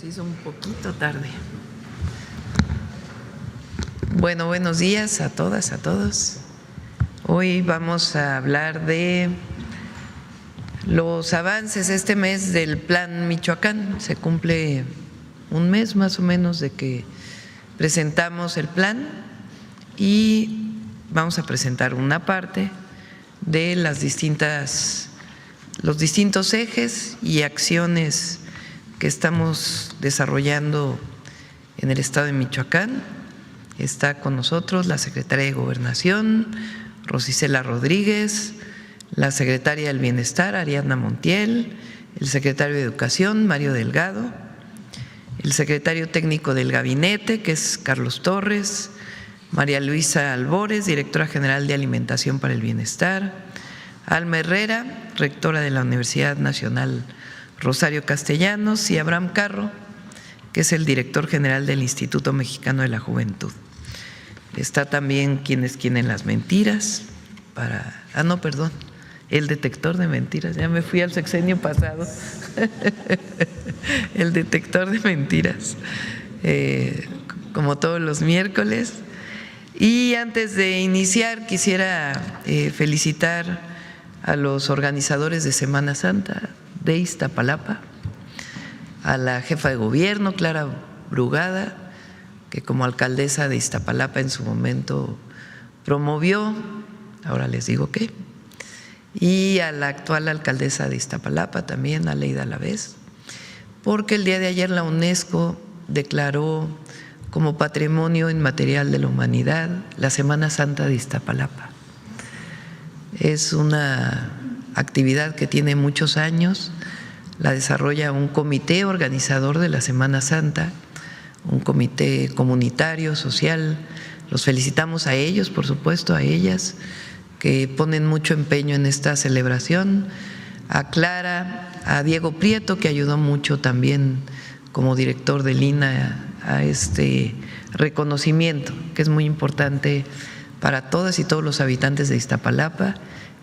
Se hizo un poquito tarde. Bueno, buenos días a todas, a todos. Hoy vamos a hablar de los avances este mes del Plan Michoacán. Se cumple un mes más o menos de que presentamos el plan y vamos a presentar una parte de los distintos ejes y acciones que estamos desarrollando en el estado de Michoacán. Está con nosotros la secretaria de Gobernación, Rosicela Rodríguez, la secretaria del Bienestar, Ariadna Montiel, el secretario de Educación, Mario Delgado, el secretario técnico del gabinete, que es Carlos Torres, María Luisa Albores, directora general de Alimentación para el Bienestar, Alma Herrera, rectora de la Universidad Nacional Rosario Castellanos, y Abraham Carro, que es el director general del Instituto Mexicano de la Juventud. Está también quién es quién en las mentiras, el detector de mentiras, ya me fui al sexenio pasado, el detector de mentiras, como todos los miércoles. Y antes de iniciar quisiera felicitar a los organizadores de Semana Santa de Iztapalapa, a la jefa de gobierno, Clara Brugada, que como alcaldesa de Iztapalapa en su momento promovió, ahora les digo qué, y a la actual alcaldesa de Iztapalapa también, Aleida Alavés, porque el día de ayer la UNESCO declaró como Patrimonio Inmaterial de la Humanidad la Semana Santa de Iztapalapa. Es una actividad que tiene muchos años, la desarrolla un comité organizador de la Semana Santa, un comité comunitario, social. Los felicitamos a ellos, por supuesto, a ellas, que ponen mucho empeño en esta celebración, a Clara, a Diego Prieto, que ayudó mucho también como director del INA a este reconocimiento, que es muy importante para todas y todos los habitantes de Iztapalapa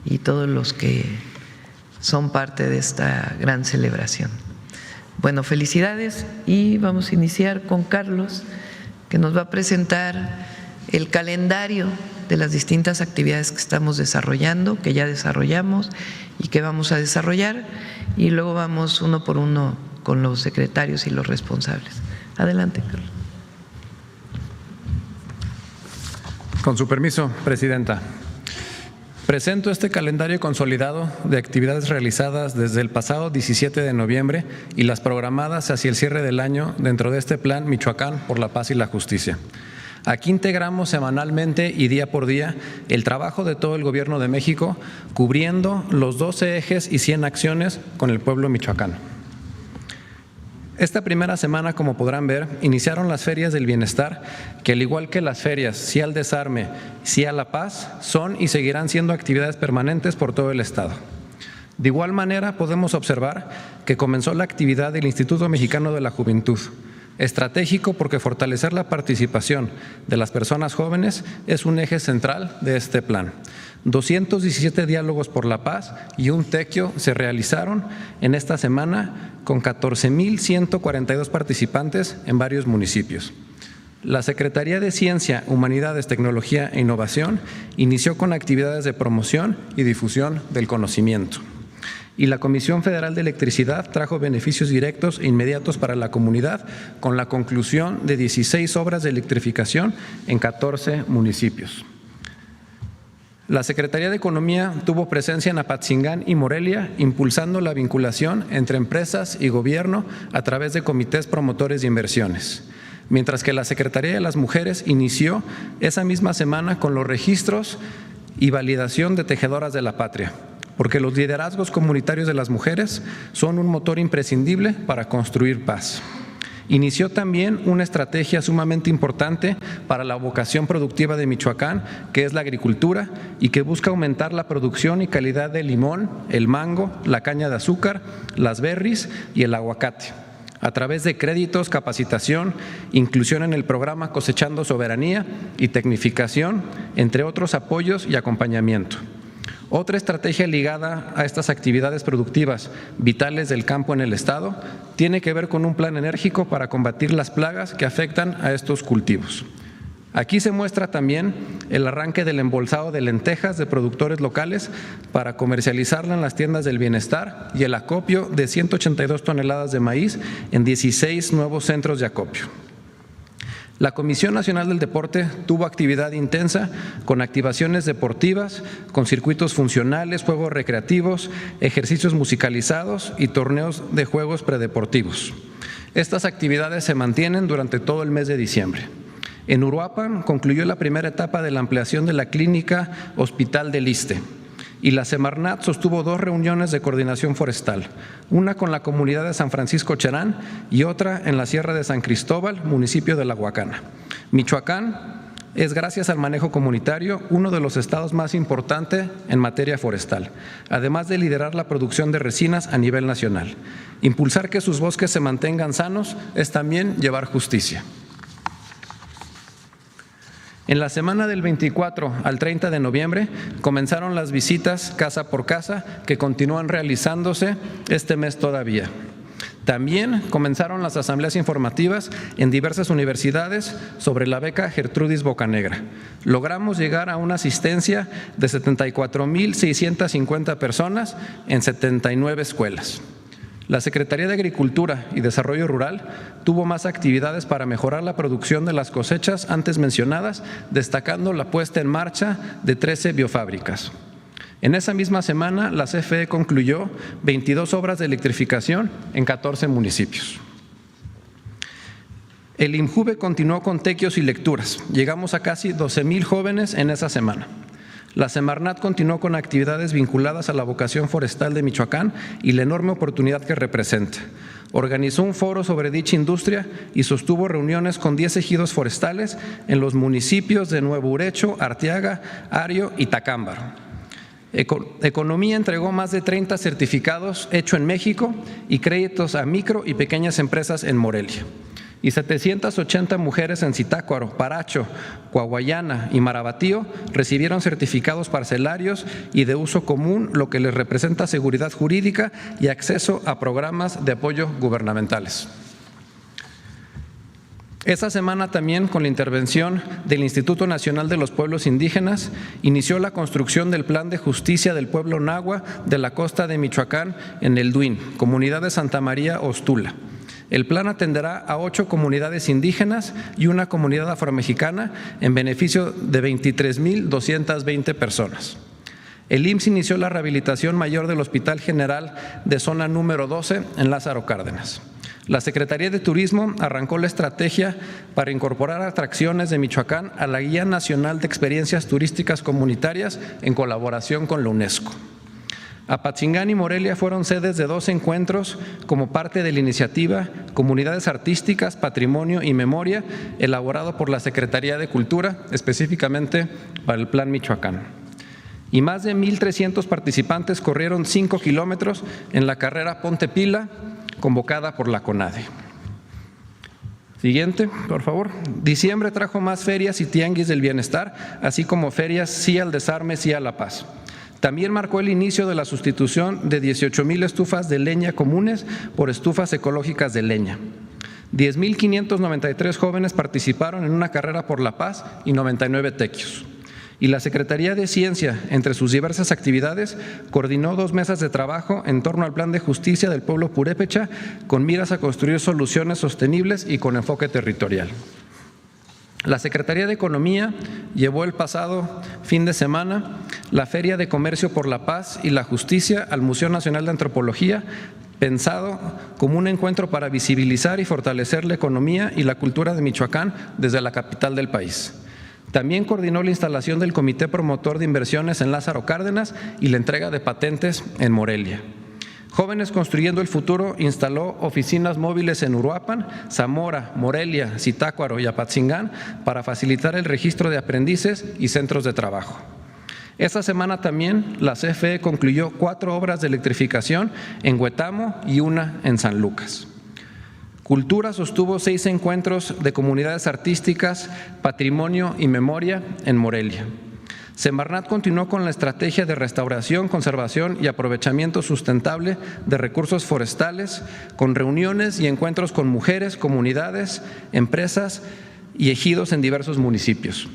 y todos los que son parte de esta gran celebración. Bueno, felicidades, y vamos a iniciar con Carlos, que nos va a presentar el calendario de las distintas actividades que estamos desarrollando, que ya desarrollamos y que vamos a desarrollar, y luego vamos uno por uno con los secretarios y los responsables. Adelante, Carlos. Con su permiso, Presidenta. Presento este calendario consolidado de actividades realizadas desde el pasado 17 de noviembre y las programadas hacia el cierre del año dentro de este Plan Michoacán por la Paz y la Justicia. Aquí integramos semanalmente y día por día el trabajo de todo el Gobierno de México, cubriendo los 12 ejes y 100 acciones con el pueblo michoacano. Esta primera semana, como podrán ver, iniciaron las ferias del bienestar, que al igual que las ferias Sí al Desarme, Sí a la Paz, son y seguirán siendo actividades permanentes por todo el estado. De igual manera, podemos observar que comenzó la actividad del Instituto Mexicano de la Juventud, estratégico porque fortalecer la participación de las personas jóvenes es un eje central de este plan. 217 diálogos por la paz y un tequio se realizaron en esta semana con 14,142 participantes en varios municipios. La Secretaría de Ciencia, Humanidades, Tecnología e Innovación inició con actividades de promoción y difusión del conocimiento. Y la Comisión Federal de Electricidad trajo beneficios directos e inmediatos para la comunidad con la conclusión de 16 obras de electrificación en 14 municipios. La Secretaría de Economía tuvo presencia en Apatzingán y Morelia, impulsando la vinculación entre empresas y gobierno a través de comités promotores de inversiones, mientras que la Secretaría de las Mujeres inició esa misma semana con los registros y validación de tejedoras de la patria, porque los liderazgos comunitarios de las mujeres son un motor imprescindible para construir paz. Inició también una estrategia sumamente importante para la vocación productiva de Michoacán, que es la agricultura, y que busca aumentar la producción y calidad del limón, el mango, la caña de azúcar, las berries y el aguacate, a través de créditos, capacitación, inclusión en el programa Cosechando Soberanía y tecnificación, entre otros apoyos y acompañamiento. Otra estrategia ligada a estas actividades productivas vitales del campo en el Estado tiene que ver con un plan enérgico para combatir las plagas que afectan a estos cultivos. Aquí se muestra también el arranque del embolsado de lentejas de productores locales para comercializarla en las tiendas del bienestar y el acopio de 182 toneladas de maíz en 16 nuevos centros de acopio. La Comisión Nacional del Deporte tuvo actividad intensa con activaciones deportivas, con circuitos funcionales, juegos recreativos, ejercicios musicalizados y torneos de juegos predeportivos. Estas actividades se mantienen durante todo el mes de diciembre. En Uruapan concluyó la primera etapa de la ampliación de la clínica Hospital del Iste y la Semarnat sostuvo 2 reuniones de coordinación forestal, una con la comunidad de San Francisco Cherán y otra en la Sierra de San Cristóbal, municipio de La Huacana. Michoacán es, gracias al manejo comunitario, uno de los estados más importantes en materia forestal, además de liderar la producción de resinas a nivel nacional. Impulsar que sus bosques se mantengan sanos es también llevar justicia. En la semana del 24 al 30 de noviembre comenzaron las visitas casa por casa que continúan realizándose este mes todavía. También comenzaron las asambleas informativas en diversas universidades sobre la beca Gertrudis Bocanegra. Logramos llegar a una asistencia de 74,650 personas en 79 escuelas. La Secretaría de Agricultura y Desarrollo Rural tuvo más actividades para mejorar la producción de las cosechas antes mencionadas, destacando la puesta en marcha de 13 biofábricas. En esa misma semana, la CFE concluyó 22 obras de electrificación en 14 municipios. El INJUVE continuó con tequios y lecturas. Llegamos a casi 12,000 jóvenes en esa semana. La Semarnat continuó con actividades vinculadas a la vocación forestal de Michoacán y la enorme oportunidad que representa. Organizó un foro sobre dicha industria y sostuvo reuniones con 10 ejidos forestales en los municipios de Nuevo Urecho, Arteaga, Ario y Tacámbaro. Economía entregó más de 30 certificados hecho en México y créditos a micro y pequeñas empresas en Morelia. Y 780 mujeres en Zitácuaro, Paracho, Coahuayana y Marabatío recibieron certificados parcelarios y de uso común, lo que les representa seguridad jurídica y acceso a programas de apoyo gubernamentales. Esa semana también, con la intervención del Instituto Nacional de los Pueblos Indígenas, inició la construcción del Plan de Justicia del Pueblo Nahua de la costa de Michoacán en el Duin, comunidad de Santa María Ostula. El plan atenderá a 8 comunidades indígenas y una comunidad afromexicana en beneficio de 23,220 personas. El IMSS inició la rehabilitación mayor del Hospital General de Zona número 12 en Lázaro Cárdenas. La Secretaría de Turismo arrancó la estrategia para incorporar atracciones de Michoacán a la Guía Nacional de Experiencias Turísticas Comunitarias en colaboración con la UNESCO. Apatzingán y Morelia fueron sedes de 2 encuentros como parte de la iniciativa Comunidades Artísticas, Patrimonio y Memoria, elaborado por la Secretaría de Cultura, específicamente para el Plan Michoacán. Y más de 1,300 participantes corrieron 5 kilómetros en la carrera Ponte Pila, convocada por la CONADE. Siguiente, por favor. Diciembre trajo más ferias y tianguis del bienestar, así como ferias Sí al Desarme, Sí a la Paz. También marcó el inicio de la sustitución de 18,000 estufas de leña comunes por estufas ecológicas de leña. 10,593 jóvenes participaron en una carrera por la paz y 99 tequios. Y la Secretaría de Ciencia, entre sus diversas actividades, coordinó 2 mesas de trabajo en torno al Plan de Justicia del Pueblo Purépecha, con miras a construir soluciones sostenibles y con enfoque territorial. La Secretaría de Economía llevó el pasado fin de semana la Feria de Comercio por la Paz y la Justicia al Museo Nacional de Antropología, pensado como un encuentro para visibilizar y fortalecer la economía y la cultura de Michoacán desde la capital del país. También coordinó la instalación del Comité Promotor de Inversiones en Lázaro Cárdenas y la entrega de patentes en Morelia. Jóvenes Construyendo el Futuro instaló oficinas móviles en Uruapan, Zamora, Morelia, Zitácuaro y Apatzingán para facilitar el registro de aprendices y centros de trabajo. Esta semana también la CFE concluyó 4 obras de electrificación en Huetamo y una en San Lucas. Cultura sostuvo 6 encuentros de comunidades artísticas, patrimonio y memoria en Morelia. Semarnat continuó con la estrategia de restauración, conservación y aprovechamiento sustentable de recursos forestales, con reuniones y encuentros con mujeres, comunidades, empresas y ejidos en diversos municipios.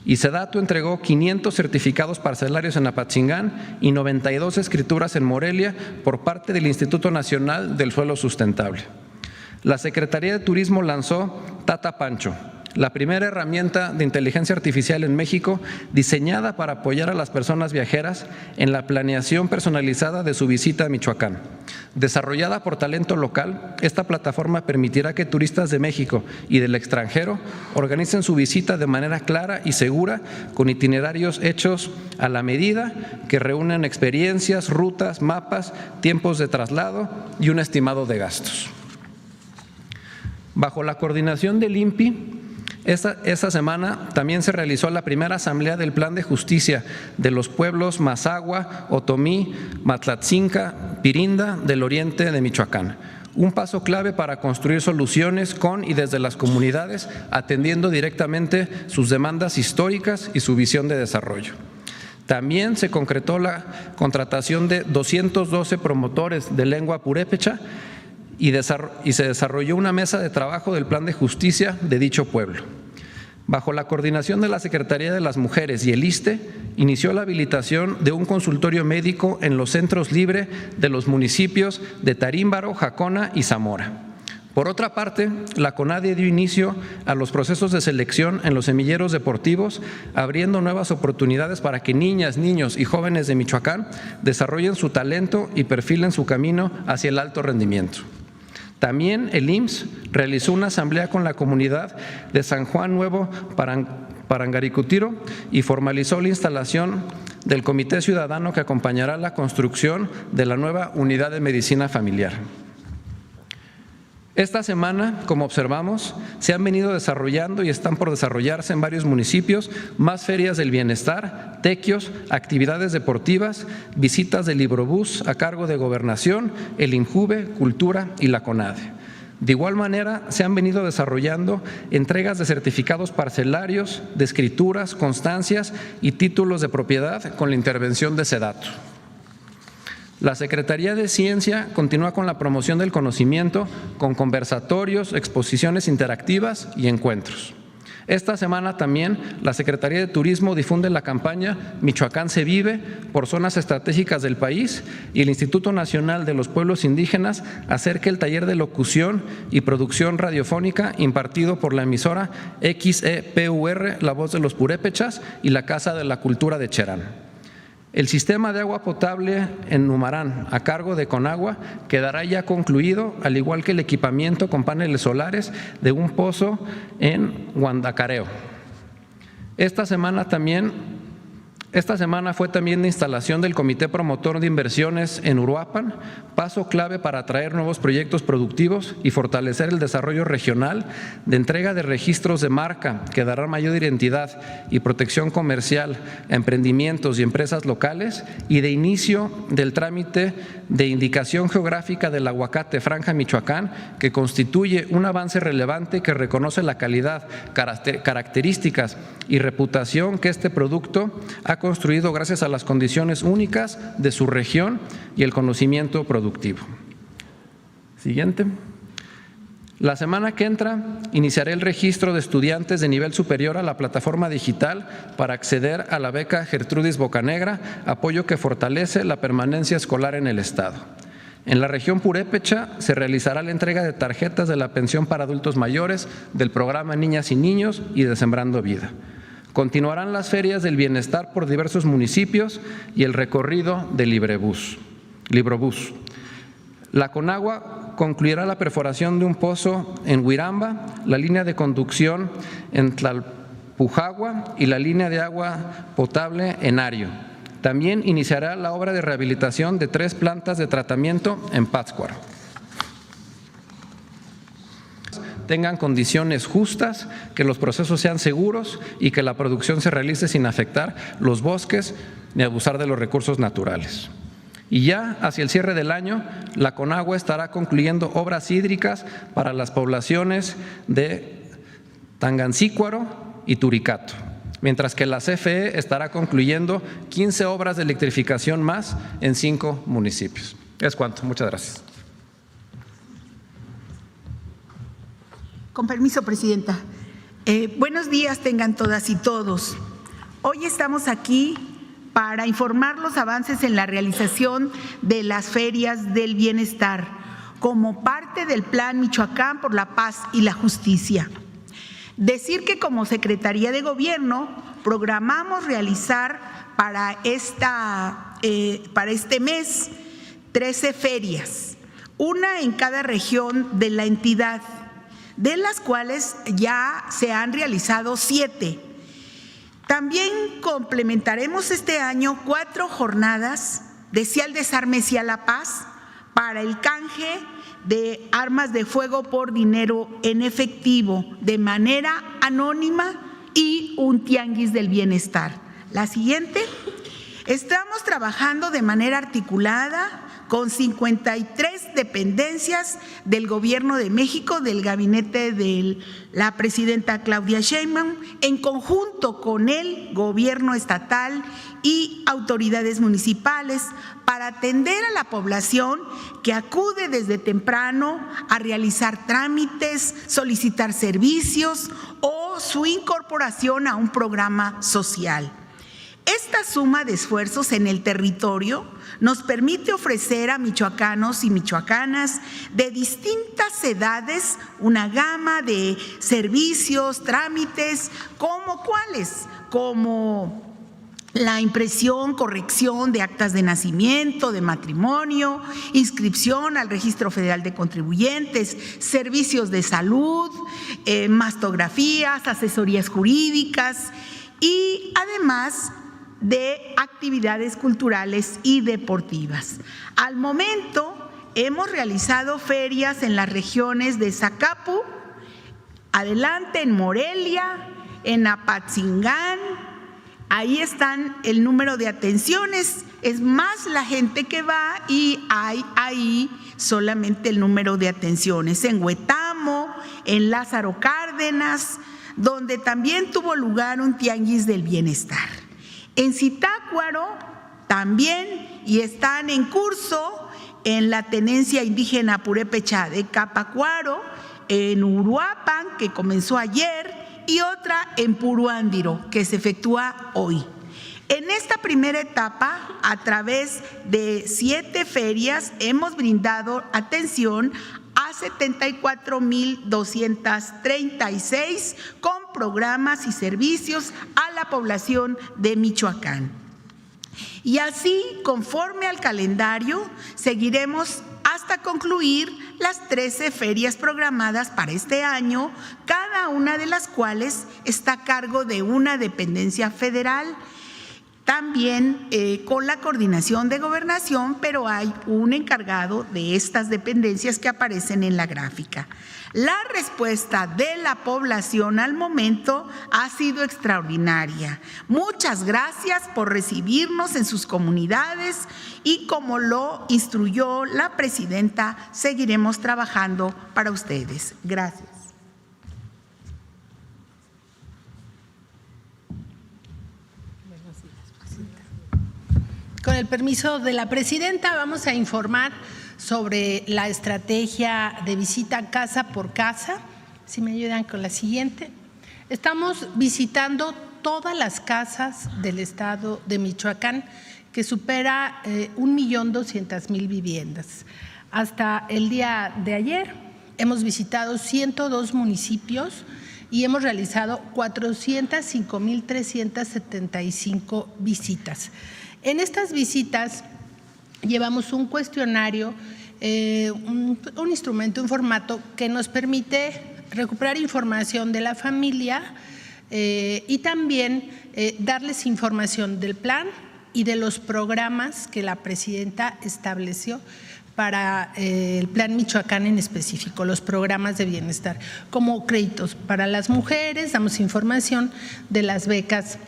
Y SEDATU entregó 500 certificados parcelarios en Apatzingán y 92 escrituras en Morelia por parte del Instituto Nacional del Suelo Sustentable. La Secretaría de Turismo lanzó Tata Pancho, la primera herramienta de inteligencia artificial en México diseñada para apoyar a las personas viajeras en la planeación personalizada de su visita a Michoacán. Desarrollada por talento local, esta plataforma permitirá que turistas de México y del extranjero organicen su visita de manera clara y segura, con itinerarios hechos a la medida que reúnen experiencias, rutas, mapas, tiempos de traslado y un estimado de gastos. Bajo la coordinación del INPI, esta semana también se realizó la primera asamblea del Plan de Justicia de los pueblos Mazahua, Otomí, Matlatzinca, Pirinda del oriente de Michoacán. Un paso clave para construir soluciones con y desde las comunidades, atendiendo directamente sus demandas históricas y su visión de desarrollo. También se concretó la contratación de 212 promotores de lengua purépecha y se desarrolló una mesa de trabajo del Plan de Justicia de dicho pueblo. Bajo la coordinación de la Secretaría de las Mujeres y el ISSSTE, inició la habilitación de un consultorio médico en los centros LIBRE de los municipios de Tarímbaro, Jacona y Zamora. Por otra parte, la CONADE dio inicio a los procesos de selección en los semilleros deportivos, abriendo nuevas oportunidades para que niñas, niños y jóvenes de Michoacán desarrollen su talento y perfilen su camino hacia el alto rendimiento. También el IMSS realizó una asamblea con la comunidad de San Juan Nuevo Parangaricutiro y formalizó la instalación del Comité Ciudadano que acompañará la construcción de la nueva Unidad de Medicina Familiar. Esta semana, como observamos, se han venido desarrollando y están por desarrollarse en varios municipios más ferias del bienestar, tequios, actividades deportivas, visitas de librobús a cargo de Gobernación, el INJUVE, Cultura y la CONADE. De igual manera, se han venido desarrollando entregas de certificados parcelarios, de escrituras, constancias y títulos de propiedad con la intervención de SEDATU. La Secretaría de Ciencia continúa con la promoción del conocimiento con conversatorios, exposiciones interactivas y encuentros. Esta semana también la Secretaría de Turismo difunde la campaña Michoacán se vive por zonas estratégicas del país y el Instituto Nacional de los Pueblos Indígenas acerca el taller de locución y producción radiofónica impartido por la emisora XEPUR, La Voz de los Purépechas y la Casa de la Cultura de Cherán. El sistema de agua potable en Numarán, a cargo de Conagua, quedará ya concluido, al igual que el equipamiento con paneles solares de un pozo en Guandacareo. Esta semana fue también la instalación del Comité Promotor de Inversiones en Uruapan, paso clave para atraer nuevos proyectos productivos y fortalecer el desarrollo regional de entrega de registros de marca que dará mayor identidad y protección comercial a emprendimientos y empresas locales y de inicio del trámite de indicación geográfica del aguacate Franja Michoacán, que constituye un avance relevante que reconoce la calidad, características y reputación que este producto ha construido gracias a las condiciones únicas de su región y el conocimiento productivo. Siguiente. La semana que entra iniciaré el registro de estudiantes de nivel superior a la plataforma digital para acceder a la beca Gertrudis Bocanegra, apoyo que fortalece la permanencia escolar en el Estado. En la región purépecha se realizará la entrega de tarjetas de la pensión para adultos mayores del programa Niñas y Niños y de Sembrando Vida. Continuarán las ferias del bienestar por diversos municipios y el recorrido del Librobús. La Conagua concluirá la perforación de un pozo en Huiramba, la línea de conducción en Tlalpujagua y la línea de agua potable en Ario. También iniciará la obra de rehabilitación de 3 plantas de tratamiento en Pátzcuaro. Tengan condiciones justas, que los procesos sean seguros y que la producción se realice sin afectar los bosques ni abusar de los recursos naturales. Y ya hacia el cierre del año, la Conagua estará concluyendo obras hídricas para las poblaciones de Tangancícuaro y Turicato. mientras que la CFE estará concluyendo 15 obras de electrificación más en 5 municipios. Es cuanto. Muchas gracias. Con permiso, Presidenta. Buenos días tengan todas y todos. Hoy estamos aquí para informar los avances en la realización de las ferias del bienestar como parte del Plan Michoacán por la Paz y la Justicia. Decir que como Secretaría de Gobierno programamos realizar para este mes 13 ferias, una en cada región de la entidad, de las cuales ya se han realizado 7. También complementaremos este año 4 jornadas de Sí al Desarme, Sí a la Paz para el canje de armas de fuego por dinero en efectivo de manera anónima y un tianguis del bienestar. La siguiente, estamos trabajando de manera articulada con 53 dependencias del Gobierno de México, del gabinete de la presidenta Claudia Sheinbaum, en conjunto con el Gobierno estatal y autoridades municipales para atender a la población que acude desde temprano a realizar trámites, solicitar servicios o su incorporación a un programa social. Esta suma de esfuerzos en el territorio nos permite ofrecer a michoacanos y michoacanas de distintas edades una gama de servicios, trámites, como cuáles, como la impresión, corrección de actas de nacimiento, de matrimonio, inscripción al Registro Federal de Contribuyentes, servicios de salud, mastografías, asesorías jurídicas y además de actividades culturales y deportivas. Al momento hemos realizado ferias en las regiones de Zacapu, adelante en Morelia, en Apatzingán. Ahí están el número de atenciones, es más la gente que va y hay ahí solamente el número de atenciones. En Huetamo, en Lázaro Cárdenas, donde también tuvo lugar un tianguis del bienestar. En Zitácuaro también, y están en curso en la tenencia indígena purépecha de Capacuaro, en Uruapan, que comenzó ayer, y otra en Puruándiro, que se efectúa hoy. En esta primera etapa, a través de 7 ferias, hemos brindado atención a 74,236 con programas y servicios a la población de Michoacán. Y así, conforme al calendario, seguiremos hasta concluir las 13 ferias programadas para este año, cada una de las cuales está a cargo de una dependencia federal. También con la coordinación de gobernación, pero hay un encargado de estas dependencias que aparecen en la gráfica. La respuesta de la población al momento ha sido extraordinaria. Muchas gracias por recibirnos en sus comunidades y como lo instruyó la presidenta, seguiremos trabajando para ustedes. Gracias. Con el permiso de la presidenta, vamos a informar sobre la estrategia de visita casa por casa. Si me ayudan con la siguiente. Estamos visitando todas las casas del estado de Michoacán, que supera 1,200,000 viviendas. Hasta el día de ayer hemos visitado 102 municipios y hemos realizado 405,375 visitas. En estas visitas llevamos un cuestionario, un instrumento, un formato que nos permite recuperar información de la familia y también darles información del plan y de los programas que la presidenta estableció para el Plan Michoacán en específico, los programas de bienestar, como créditos para las mujeres, damos información de las becas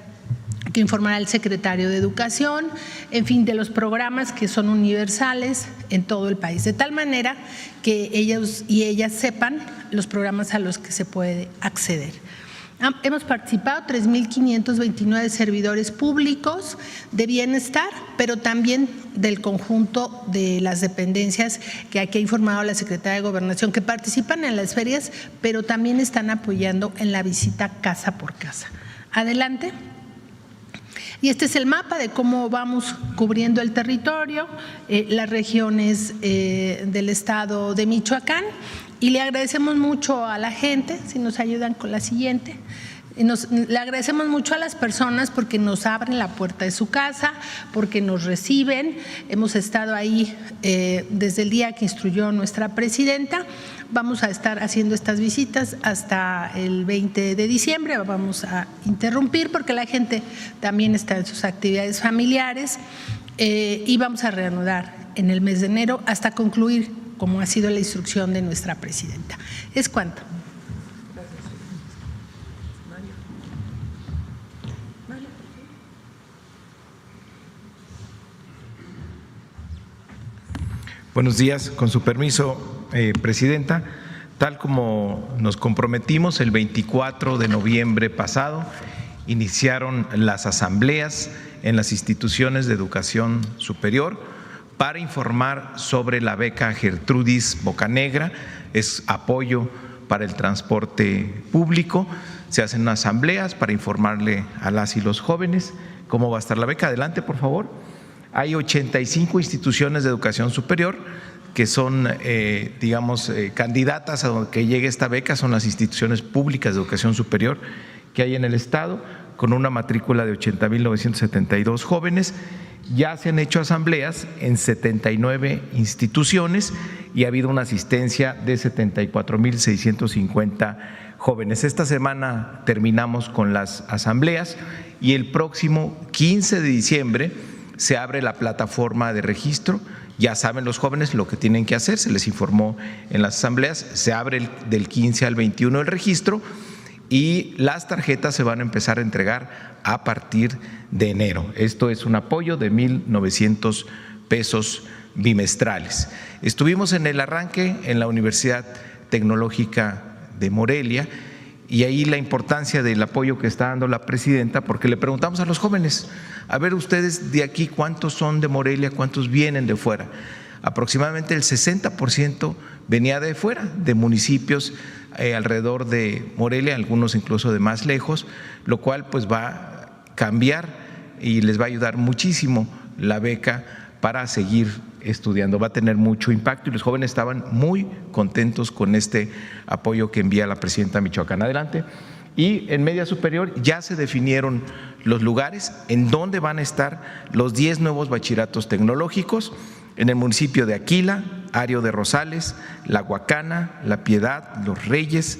que informará el secretario de Educación, en fin, de los programas que son universales en todo el país, de tal manera que ellos y ellas sepan los programas a los que se puede acceder. Hemos participado 3.529 servidores públicos de bienestar, pero también del conjunto de las dependencias que aquí ha informado la Secretaría de Gobernación, que participan en las ferias, pero también están apoyando en la visita casa por casa. Adelante. Y este es el mapa de cómo vamos cubriendo el territorio, las regiones del estado de Michoacán. Y le agradecemos mucho a la gente, si nos ayudan con la siguiente. Le agradecemos mucho a las personas porque nos abren la puerta de su casa, porque nos reciben. Hemos estado ahí desde el día que instruyó nuestra presidenta. Vamos a estar haciendo estas visitas hasta el 20 de diciembre. Vamos a interrumpir porque la gente también está en sus actividades familiares y vamos a reanudar en el mes de enero hasta concluir, como ha sido la instrucción de nuestra presidenta. ¿Es cuánto? Buenos días, con su permiso, presidenta. Tal como nos comprometimos el 24 de noviembre pasado, iniciaron las asambleas en las instituciones de educación superior para informar sobre la beca Gertrudis Bocanegra. Es apoyo para el transporte público. Se hacen asambleas para informarle a las y los jóvenes cómo va a estar la beca. Adelante, por favor. Hay 85 instituciones de educación superior que son, candidatas a que llegue esta beca. Son las instituciones públicas de educación superior que hay en el estado, con una matrícula de 80,972 jóvenes. Ya se han hecho asambleas en 79 instituciones y ha habido una asistencia de 74,650 jóvenes. Esta semana terminamos con las asambleas y el próximo 15 de diciembre se abre la plataforma de registro. Ya saben los jóvenes lo que tienen que hacer, se les informó en las asambleas. Se abre del 15 al 21 el registro y las tarjetas se van a empezar a entregar a partir de enero. Esto es un apoyo de 1,900 pesos bimestrales. Estuvimos en el arranque en la Universidad Tecnológica de Morelia y ahí la importancia del apoyo que está dando la presidenta, porque le preguntamos a los jóvenes, a ver ustedes de aquí cuántos son de Morelia, cuántos vienen de fuera. Aproximadamente el 60% venía de fuera, de municipios alrededor de Morelia, algunos incluso de más lejos, lo cual pues va a cambiar y les va a ayudar muchísimo la beca para seguir estudiando. Va a tener mucho impacto y los jóvenes estaban muy contentos con este apoyo que envía la presidenta Michoacán. Adelante. Y en media superior ya se definieron los lugares en donde van a estar los 10 nuevos bachilleratos tecnológicos: en el municipio de Aquila, Ario de Rosales, La Huacana, La Piedad, Los Reyes,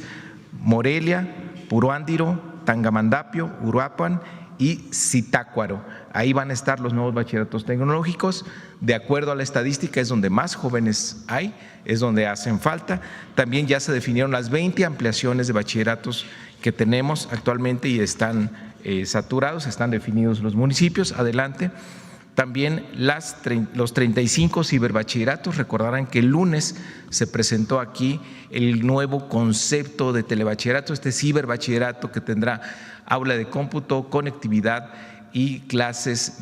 Morelia, Puruándiro, Tangamandapio, Uruapan y Zitácuaro. Ahí van a estar los nuevos bachilleratos tecnológicos. De acuerdo a la estadística, es donde más jóvenes hay, es donde hacen falta. También ya se definieron las 20 ampliaciones de bachilleratos que tenemos actualmente y están saturados, están definidos los municipios. Adelante. También los 35 ciberbachilleratos. Recordarán que el lunes se presentó aquí el nuevo concepto de telebachillerato, este ciberbachillerato que tendrá aula de cómputo, conectividad y clases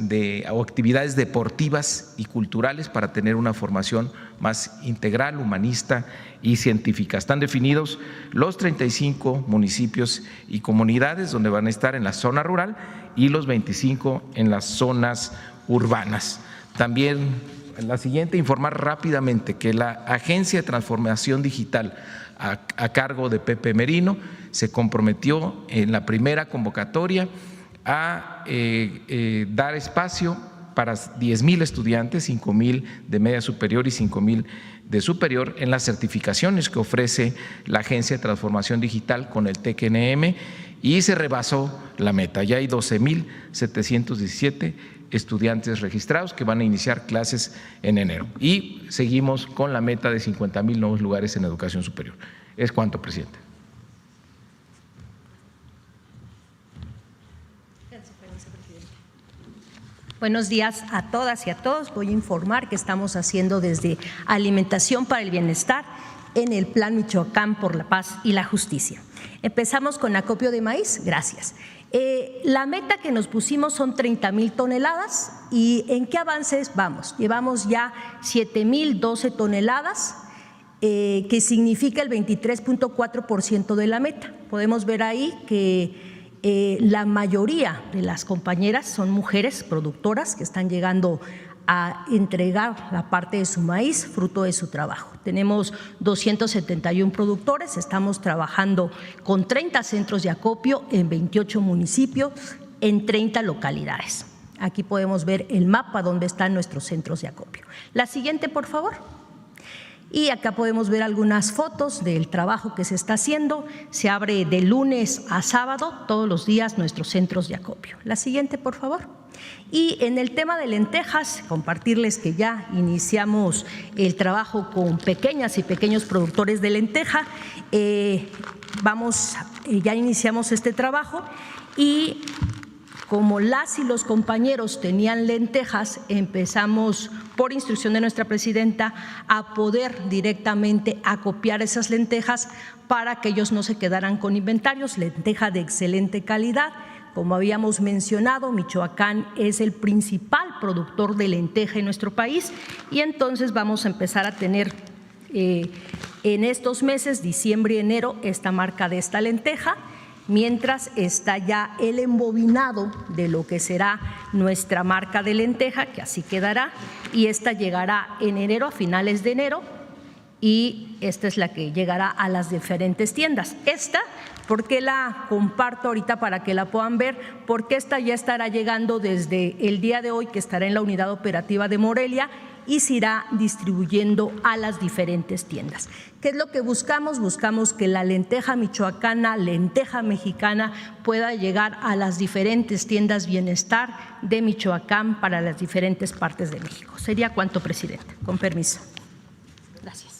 o actividades deportivas y culturales para tener una formación más integral, humanista y científica. Están definidos los 35 municipios y comunidades donde van a estar en la zona rural y los 25 en las zonas urbanas. También en la siguiente, informar rápidamente que la Agencia de Transformación Digital a cargo de Pepe Merino se comprometió en la primera convocatoria a dar espacio para 10,000 estudiantes, 5,000 de media superior y 5,000 de superior en las certificaciones que ofrece la Agencia de Transformación Digital con el TEC-NM, y se rebasó la meta. Ya hay 12,717 estudiantes registrados que van a iniciar clases en enero y seguimos con la meta de 50,000 nuevos lugares en educación superior. Es cuanto, presidente. Buenos días a todas y a todos. Voy a informar que estamos haciendo desde Alimentación para el Bienestar en el Plan Michoacán por la Paz y la Justicia. Empezamos con acopio de maíz, gracias. La meta que nos pusimos son 30,000 toneladas y ¿en qué avances vamos? Llevamos ya 7,012 toneladas, que significa el 23.4% de la meta. Podemos ver ahí que la mayoría de las compañeras son mujeres productoras que están llegando a entregar la parte de su maíz, fruto de su trabajo. Tenemos 271 productores, estamos trabajando con 30 centros de acopio en 28 municipios, en 30 localidades. Aquí podemos ver el mapa donde están nuestros centros de acopio. La siguiente, por favor. Y acá podemos ver algunas fotos del trabajo que se está haciendo. Se abre de lunes a sábado, todos los días, nuestros centros de acopio. La siguiente, por favor. Y en el tema de lentejas, compartirles que ya iniciamos el trabajo con pequeñas y pequeños productores de lenteja. Ya iniciamos este trabajo y como las y los compañeros tenían lentejas, empezamos por instrucción de nuestra presidenta a poder directamente acopiar esas lentejas para que ellos no se quedaran con inventarios, lenteja de excelente calidad. Como habíamos mencionado, Michoacán es el principal productor de lenteja en nuestro país y entonces vamos a empezar a tener en estos meses, diciembre y enero, esta marca de esta lenteja, mientras está ya el embobinado de lo que será nuestra marca de lenteja, que así quedará, y esta llegará en enero, a finales de enero, y esta es la que llegará a las diferentes tiendas. Esta, ¿por qué la comparto ahorita para que la puedan ver? Porque esta ya estará llegando desde el día de hoy, que estará en la unidad operativa de Morelia, y se irá distribuyendo a las diferentes tiendas. ¿Qué es lo que buscamos? Buscamos que la lenteja michoacana, lenteja mexicana, pueda llegar a las diferentes tiendas Bienestar de Michoacán para las diferentes partes de México. Sería cuanto, Presidenta. Con permiso. Gracias.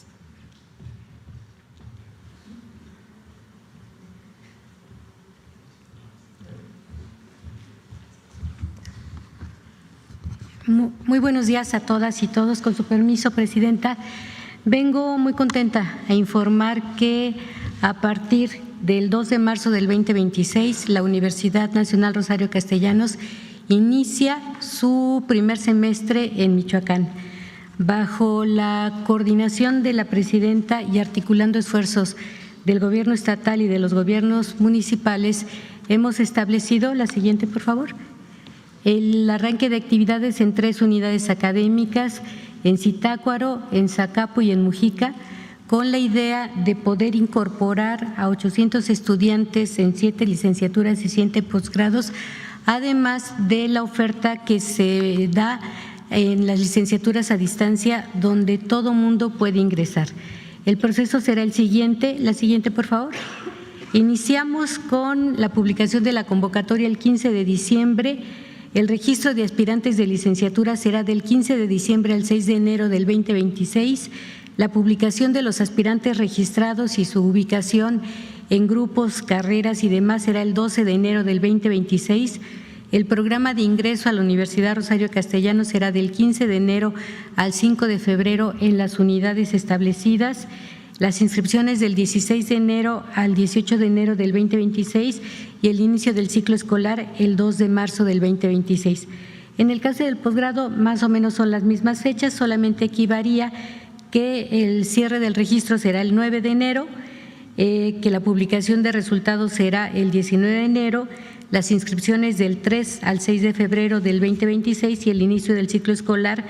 Muy buenos días a todas y todos. Con su permiso, Presidenta, vengo muy contenta a informar que a partir del 2 de marzo del 2026, la Universidad Nacional Rosario Castellanos inicia su primer semestre en Michoacán. Bajo la coordinación de la Presidenta y articulando esfuerzos del Gobierno estatal y de los gobiernos municipales, hemos establecido, la siguiente, por favor, el arranque de actividades en 3 unidades académicas, en Zitácuaro, en Zacapu y en Mujica, con la idea de poder incorporar a 800 estudiantes en 7 licenciaturas y 7 posgrados, además de la oferta que se da en las licenciaturas a distancia, donde todo mundo puede ingresar. El proceso será el siguiente. La siguiente, por favor. Iniciamos con la publicación de la convocatoria el 15 de diciembre. El registro de aspirantes de licenciatura será del 15 de diciembre al 6 de enero del 2026. La publicación de los aspirantes registrados y su ubicación en grupos, carreras y demás será el 12 de enero del 2026. El programa de ingreso a la Universidad Rosario Castellanos será del 15 de enero al 5 de febrero en las unidades establecidas. Las inscripciones del 16 de enero al 18 de enero del 2026 y el inicio del ciclo escolar el 2 de marzo del 2026. En el caso del posgrado, más o menos son las mismas fechas, solamente aquí varía que el cierre del registro será el 9 de enero, que la publicación de resultados será el 19 de enero, las inscripciones del 3 al 6 de febrero del 2026 y el inicio del ciclo escolar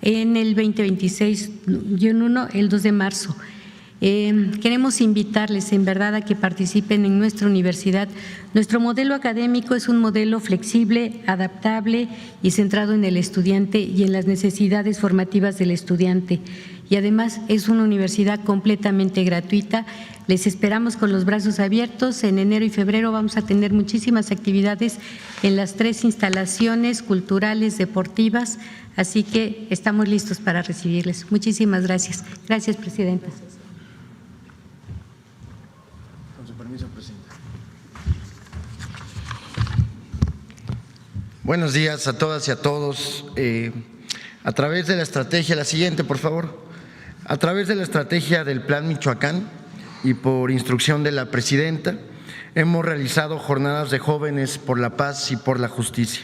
en el 2026-1, el 2 de marzo. Queremos invitarles en verdad a que participen en nuestra universidad. Nuestro modelo académico es un modelo flexible, adaptable y centrado en el estudiante y en las necesidades formativas del estudiante. Y además es una universidad completamente gratuita. Les esperamos con los brazos abiertos. En enero y febrero vamos a tener muchísimas actividades en las 3 instalaciones culturales, deportivas, así que estamos listos para recibirles. Muchísimas gracias. Gracias, Presidenta. Buenos días a todas y a todos. A través de la estrategia, la siguiente, por favor. A través de la estrategia del Plan Michoacán y por instrucción de la Presidenta, hemos realizado jornadas de jóvenes por la paz y por la justicia.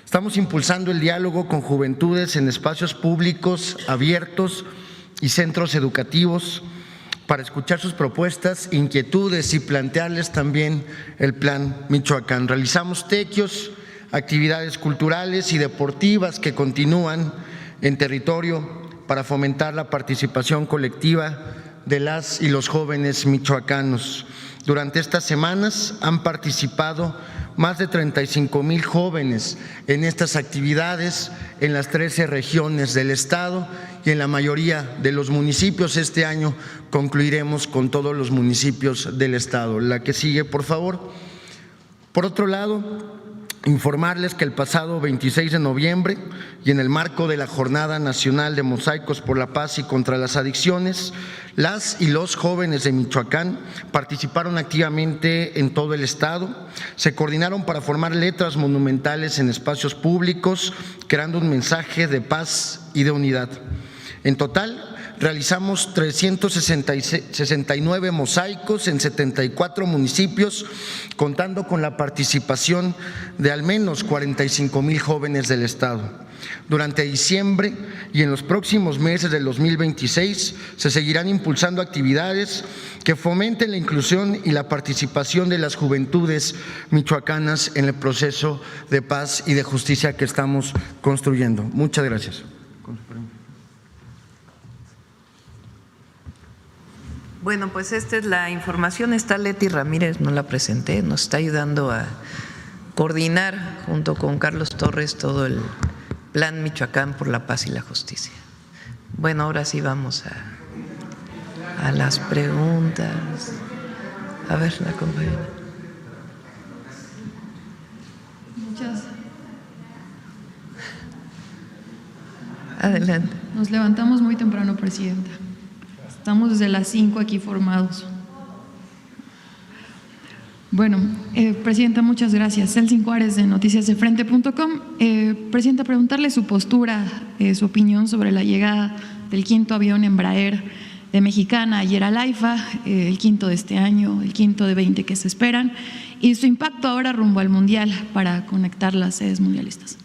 Estamos impulsando el diálogo con juventudes en espacios públicos abiertos y centros educativos para escuchar sus propuestas, inquietudes y plantearles también el Plan Michoacán. Realizamos tequios, actividades culturales y deportivas que continúan en territorio para fomentar la participación colectiva de las y los jóvenes michoacanos. Durante estas semanas han participado más de 35,000 jóvenes en estas actividades en las 13 regiones del estado y en la mayoría de los municipios. Este año concluiremos con todos los municipios del estado. La que sigue, por favor. Por otro lado, informarles que el pasado 26 de noviembre y en el marco de la Jornada Nacional de Mosaicos por la Paz y contra las Adicciones, las y los jóvenes de Michoacán participaron activamente en todo el estado, se coordinaron para formar letras monumentales en espacios públicos, creando un mensaje de paz y de unidad. En total, realizamos 369 mosaicos en 74 municipios, contando con la participación de al menos 45,000 jóvenes del estado. Durante diciembre y en los próximos meses del 2026 se seguirán impulsando actividades que fomenten la inclusión y la participación de las juventudes michoacanas en el proceso de paz y de justicia que estamos construyendo. Muchas gracias. Bueno, pues esta es la información. Está Leti Ramírez, no la presenté, nos está ayudando a coordinar junto con Carlos Torres todo el Plan Michoacán por la Paz y la Justicia. Bueno, ahora sí vamos a las preguntas. A ver, la compañera. Adelante. Nos levantamos muy temprano, Presidenta. Estamos desde las 5 aquí formados. Bueno, Presidenta, muchas gracias. Celsin Juárez, de noticiasdefrente.com. Presidenta, preguntarle su postura, su opinión sobre la llegada del 5º avión Embraer de Mexicana ayer al AIFA, el 5º de este año, el 5º de 20 que se esperan, y su impacto ahora rumbo al Mundial para conectar las sedes mundialistas.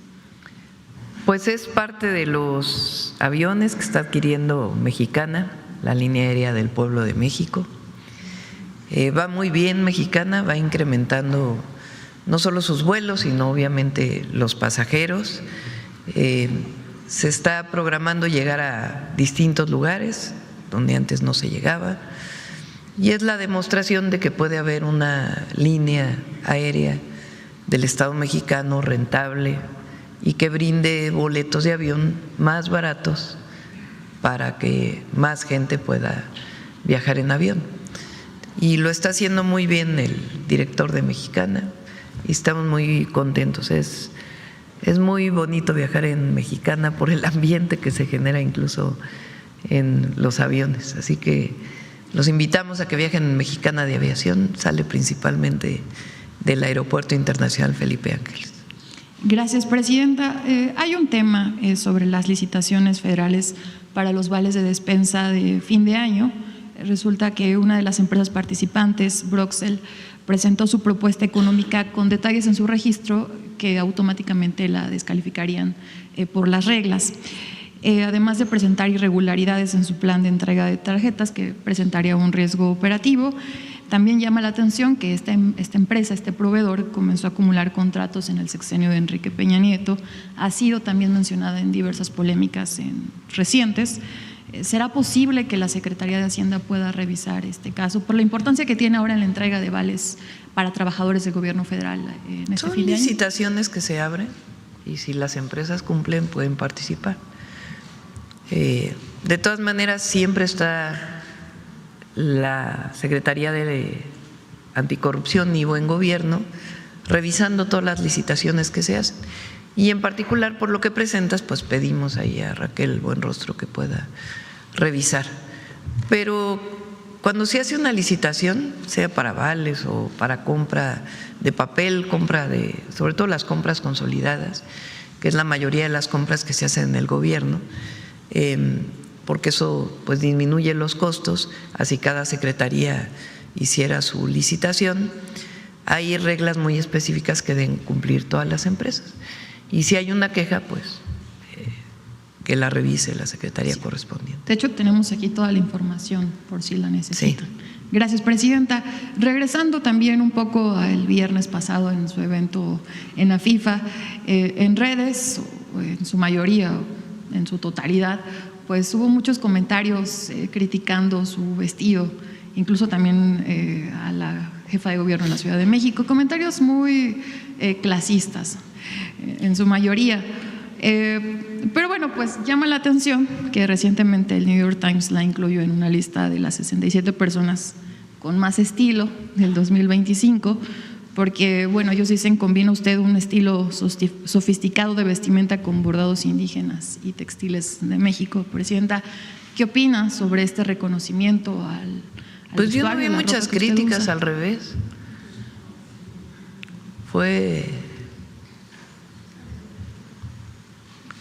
Pues es parte de los aviones que está adquiriendo Mexicana, la línea aérea del Pueblo de México. Va muy bien Mexicana, va incrementando no solo sus vuelos, sino obviamente los pasajeros. Se está programando llegar a distintos lugares donde antes no se llegaba, y es la demostración de que puede haber una línea aérea del Estado mexicano rentable y que brinde boletos de avión más baratos para que más gente pueda viajar en avión. Y lo está haciendo muy bien el director de Mexicana y estamos muy contentos. Es muy bonito viajar en Mexicana por el ambiente que se genera incluso en los aviones. Así que los invitamos a que viajen en Mexicana de Aviación, sale principalmente del Aeropuerto Internacional Felipe Ángeles. Gracias, Presidenta. Hay un tema sobre las licitaciones federales para los vales de despensa de fin de año. Resulta que una de las empresas participantes, Broxel, presentó su propuesta económica con detalles en su registro que automáticamente la descalificarían por las reglas. Además de presentar irregularidades en su plan de entrega de tarjetas, que presentaría un riesgo operativo. También llama la atención que esta empresa, este proveedor, comenzó a acumular contratos en el sexenio de Enrique Peña Nieto. Ha sido también mencionada en diversas polémicas recientes. ¿Será posible que la Secretaría de Hacienda pueda revisar este caso por la importancia que tiene ahora en la entrega de vales para trabajadores del gobierno federal en este fin de año? Son licitaciones que se abren y si las empresas cumplen pueden participar. De todas maneras, siempre está la Secretaría de Anticorrupción y Buen Gobierno revisando todas las licitaciones que se hacen. Y en particular, por lo que presentas, pues pedimos ahí a Raquel Buenrostro que pueda revisar. Pero cuando se hace una licitación, sea para vales o para compra de papel, sobre todo las compras consolidadas, que es la mayoría de las compras que se hacen en el gobierno, porque eso pues disminuye los costos, así cada secretaría hiciera su licitación. hay reglas muy específicas que deben cumplir todas las empresas. Y si hay una queja, pues que la revise la secretaría correspondiente. De hecho, tenemos aquí toda la información por si la necesitan. Sí. Gracias, presidenta. Regresando también un poco al viernes pasado en su evento en la FIFA, en redes, en su mayoría, en su totalidad, pues hubo muchos comentarios criticando su vestido, incluso también a la jefa de gobierno de la Ciudad de México, comentarios muy clasistas, en su mayoría. Pero bueno, pues llama la atención que recientemente el New York Times la incluyó en una lista de las 67 personas con más estilo del 2025, porque bueno, ellos dicen combina usted un estilo sofisticado de vestimenta con bordados indígenas y textiles de México. Presidenta, ¿qué opina sobre este reconocimiento al Pues yo no vi vestuario, la muchas ropa que usted críticas, usa? al revés.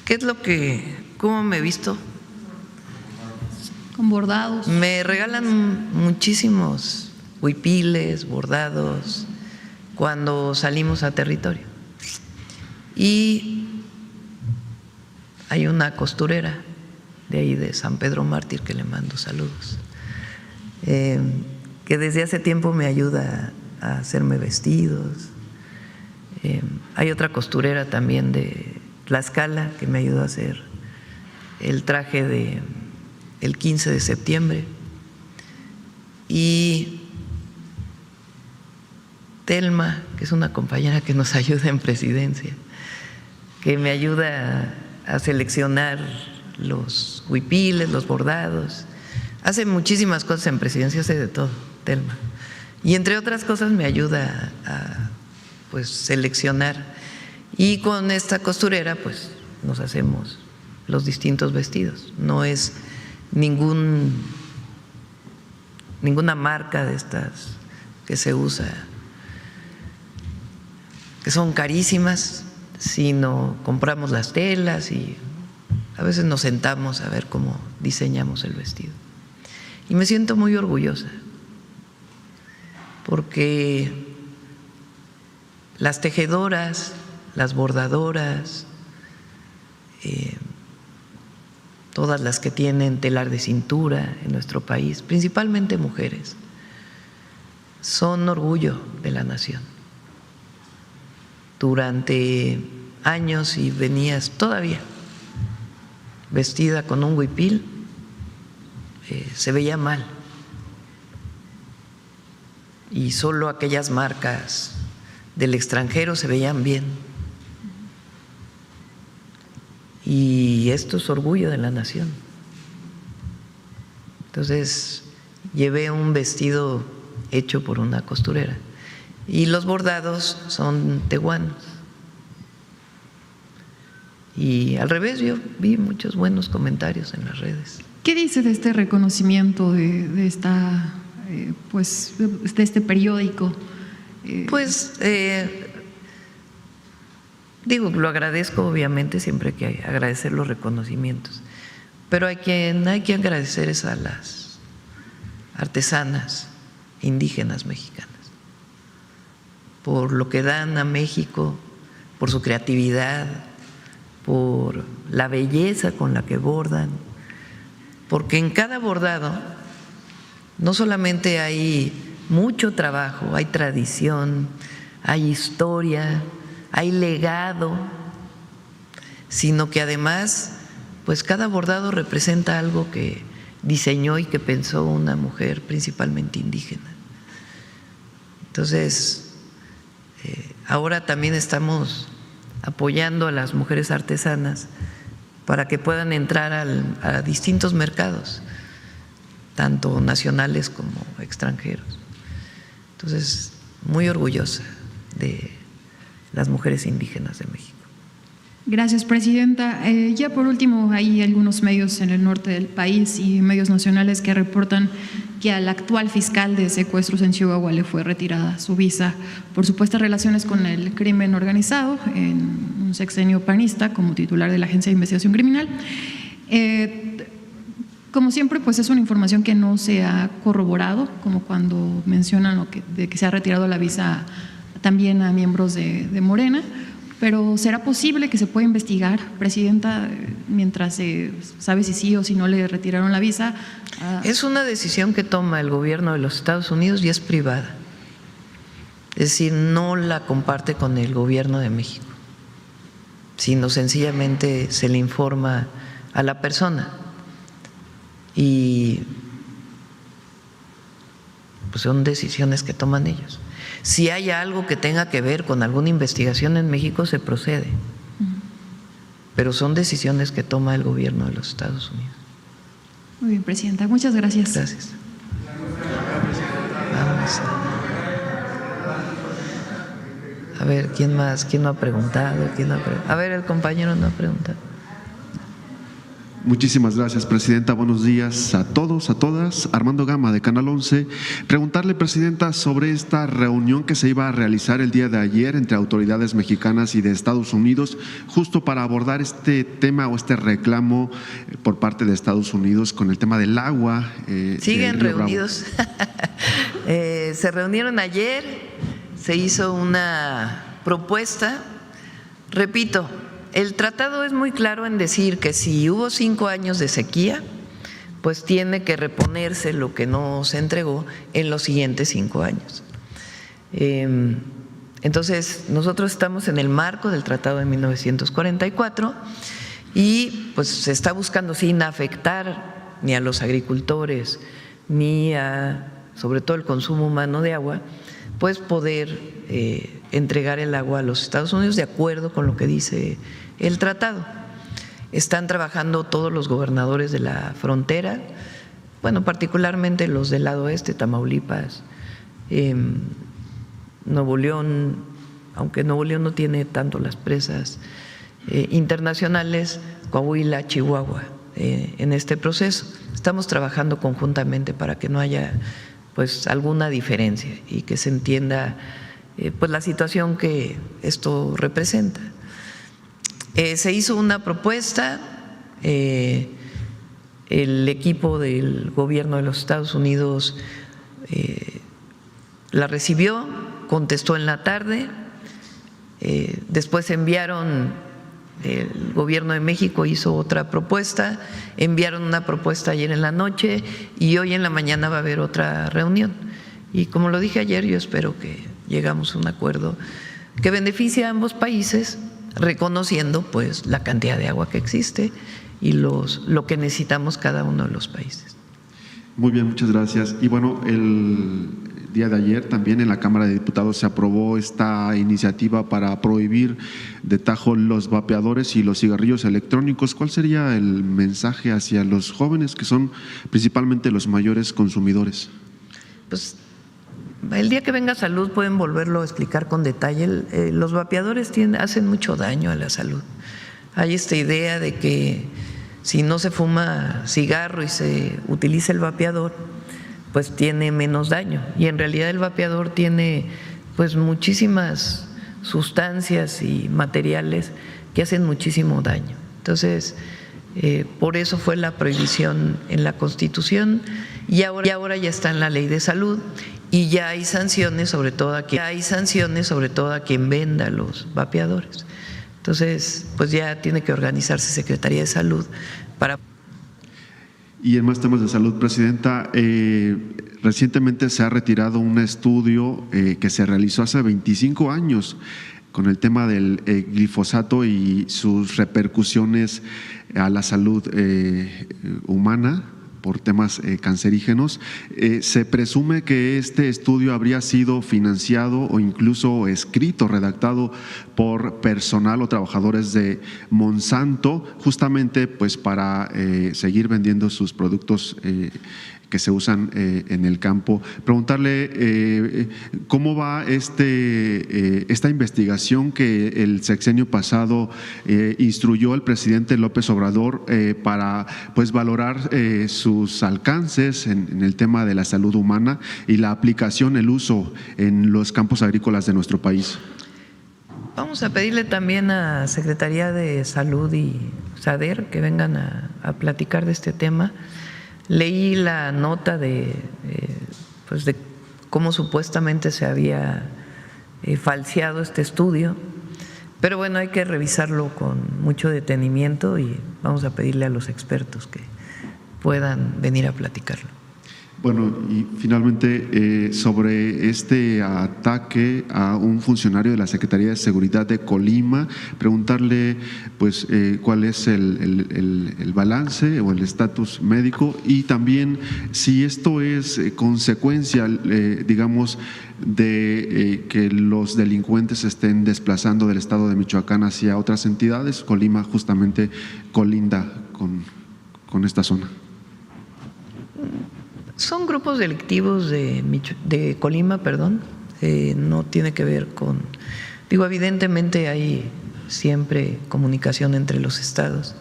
¿Qué es lo que, cómo me he visto? Con bordados. Me regalan muchísimos huipiles, bordados, cuando salimos a territorio. Y hay una costurera de ahí de San Pedro Mártir que le mando saludos, que desde hace tiempo me ayuda a hacerme vestidos. Hay otra costurera también de Tlaxcala que me ayudó a hacer el traje de el 15 de septiembre. Y Telma, que es una compañera que nos ayuda en presidencia, que me ayuda a seleccionar los huipiles, los bordados. Hace muchísimas cosas en presidencia, hace de todo, Telma. Y entre otras cosas me ayuda a pues seleccionar. Y con esta costurera pues nos hacemos los distintos vestidos. No es ninguna marca de estas que se usa, que son carísimas, sino compramos las telas y a veces nos sentamos a ver cómo diseñamos el vestido. Y me siento muy orgullosa porque las tejedoras, las bordadoras, todas las que tienen telar de cintura en nuestro país, principalmente mujeres, son orgullo de la nación. Durante años, si venías todavía vestida con un huipil, se veía mal. Y solo aquellas marcas del extranjero se veían bien. Y esto es orgullo de la nación. Entonces, llevé un vestido hecho por una costurera. Y los bordados son tehuanos. Y al revés, yo vi muchos buenos comentarios en las redes. ¿Qué dice de este reconocimiento de esta, pues, de este periódico? Digo, lo agradezco, obviamente, siempre hay que agradecer los reconocimientos, pero hay que agradecer es a las artesanas indígenas mexicanas por lo que dan a México, por su creatividad, por la belleza con la que bordan, porque en cada bordado no solamente hay mucho trabajo, hay tradición, hay historia, hay legado, sino que además, pues cada bordado representa algo que diseñó y que pensó una mujer principalmente indígena. Entonces, ahora también estamos apoyando a las mujeres artesanas para que puedan entrar a distintos mercados, tanto nacionales como extranjeros. Entonces, muy orgullosa de las mujeres indígenas de México. Gracias, presidenta. Ya por último, hay algunos medios en el norte del país y medios nacionales que reportan que al actual fiscal de secuestros en Chihuahua le fue retirada su visa por supuestas relaciones con el crimen organizado en un sexenio panista como titular de la Agencia de Investigación Criminal. Como siempre, pues es una información que no se ha corroborado, como cuando mencionan de que se ha retirado la visa también a miembros de Morena. Pero ¿será posible que se pueda investigar, Presidenta, mientras se sabe si sí o si no le retiraron la visa? Es una decisión que toma el gobierno de los Estados Unidos y es privada. Es decir, no la comparte con el gobierno de México, sino sencillamente se le informa a la persona. Y pues son decisiones que toman ellos. Si hay algo que tenga que ver con alguna investigación en México, se procede. Pero son decisiones que toma el gobierno de los Estados Unidos. Muy bien, Presidenta. Muchas gracias. Gracias. Vamos a ver, ¿quién más? ¿Quién no ha preguntado? A ver, el compañero no ha preguntado. Muchísimas gracias, Presidenta. Buenos días a todos, a todas. Armando Gama, de Canal 11. Preguntarle, Presidenta, sobre esta reunión que se iba a realizar el día de ayer entre autoridades mexicanas y de Estados Unidos, justo para abordar este tema o este reclamo por parte de Estados Unidos con el tema del agua. Siguen reunidos. Se reunieron ayer, se hizo una propuesta. Repito, el tratado es muy claro en decir que si hubo 5 años de sequía, pues tiene que reponerse lo que no se entregó en los siguientes 5 años. Entonces, nosotros estamos en el marco del Tratado de 1944 y pues se está buscando sin afectar ni a los agricultores ni a, sobre todo, el consumo humano de agua, pues poder entregar el agua a los Estados Unidos de acuerdo con lo que dice el tratado. Están trabajando todos los gobernadores de la frontera, bueno, particularmente los del lado oeste, Tamaulipas, Nuevo León, aunque Nuevo León no tiene tanto las presas internacionales, Coahuila, Chihuahua, en este proceso. Estamos trabajando conjuntamente para que no haya pues alguna diferencia y que se entienda pues la situación que esto representa. Se hizo una propuesta, el equipo del gobierno de los Estados Unidos la recibió, contestó en la tarde, después enviaron, el gobierno de México hizo otra propuesta, enviaron una propuesta ayer en la noche y hoy en la mañana va a haber otra reunión. Y como lo dije ayer, yo espero que llegamos a un acuerdo que beneficie a ambos países, reconociendo pues la cantidad de agua que existe y lo que necesitamos cada uno de los países. Muy bien, muchas gracias. Y bueno, el día de ayer también en la Cámara de Diputados se aprobó esta iniciativa para prohibir de tajo los vapeadores y los cigarrillos electrónicos. ¿Cuál sería el mensaje hacia los jóvenes, que son principalmente los mayores consumidores? Pues el día que venga Salud pueden volverlo a explicar con detalle. Los vapeadores hacen mucho daño a la salud. Hay esta idea de que si no se fuma cigarro y se utiliza el vapeador, pues tiene menos daño. Y en realidad el vapeador tiene pues muchísimas sustancias y materiales que hacen muchísimo daño. Entonces, por eso fue la prohibición en la Constitución y ahora ya está en la Ley de Salud. Y ya hay sanciones, sobre todo a quien venda los vapeadores. Entonces, pues ya tiene que organizarse Secretaría de Salud para. Y en más temas de salud, Presidenta, recientemente se ha retirado un estudio que se realizó hace 25 años con el tema del glifosato y sus repercusiones a la salud humana por temas cancerígenos. Se presume que este estudio habría sido financiado o incluso escrito, redactado por personal o trabajadores de Monsanto, justamente pues para seguir vendiendo sus productos que se usan en el campo. Preguntarle cómo va esta investigación que el sexenio pasado instruyó el presidente López Obrador para pues valorar sus alcances en el tema de la salud humana y la aplicación, el uso en los campos agrícolas de nuestro país. Vamos a pedirle también a Secretaría de Salud y SADER que vengan a platicar de este tema. Leí la nota de cómo supuestamente se había falseado este estudio, pero bueno, hay que revisarlo con mucho detenimiento y vamos a pedirle a los expertos que puedan venir a platicarlo. Bueno, y finalmente, sobre este ataque a un funcionario de la Secretaría de Seguridad de Colima, preguntarle pues cuál es el balance o el estatus médico y también si esto es consecuencia, digamos, de que los delincuentes estén desplazando del estado de Michoacán hacia otras entidades. Colima justamente colinda con esta zona. Son grupos delictivos de Colima, perdón, no tiene que ver con… Digo, evidentemente hay siempre comunicación entre los estados,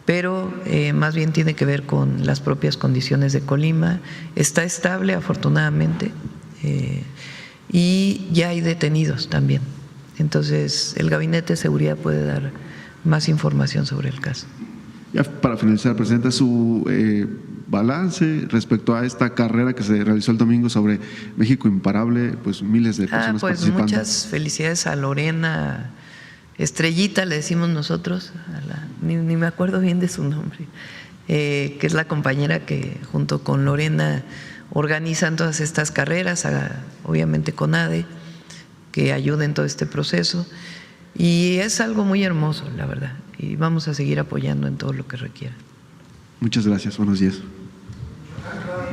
pero más bien tiene que ver con las propias condiciones de Colima. Está estable, afortunadamente, y ya hay detenidos también. Entonces, el Gabinete de Seguridad puede dar más información sobre el caso. Ya para finalizar, Presidenta, su balance respecto a esta carrera que se realizó el domingo sobre México Imparable, pues miles de personas participando. Muchas felicidades a Lorena Estrellita, le decimos nosotros, ni me acuerdo bien de su nombre, que es la compañera que junto con Lorena organizan todas estas carreras, obviamente con ADE, que ayuda en todo este proceso, y es algo muy hermoso, la verdad, y vamos a seguir apoyando en todo lo que requiera. Muchas gracias, buenos días.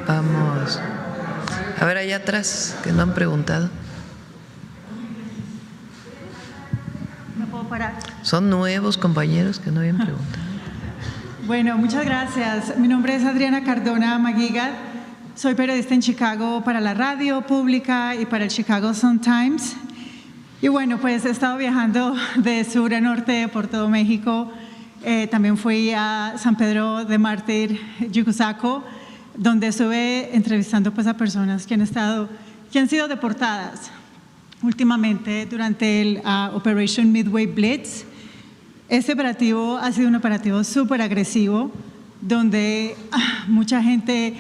Vamos a ver allá atrás, que no han preguntado. ¿Me puedo parar? Son nuevos compañeros que no habían preguntado. Bueno, muchas gracias. Mi nombre es Adriana Cardona Maguiga. Soy periodista en Chicago para la radio pública y para el Chicago Sun-Times. Y bueno, pues he estado viajando de sur a norte por todo México. También fui a San Pedro de Mártir, Yucusaco, donde estuve entrevistando pues a personas que han sido deportadas últimamente durante el Operation Midway Blitz. Este operativo ha sido un operativo súper agresivo, donde mucha gente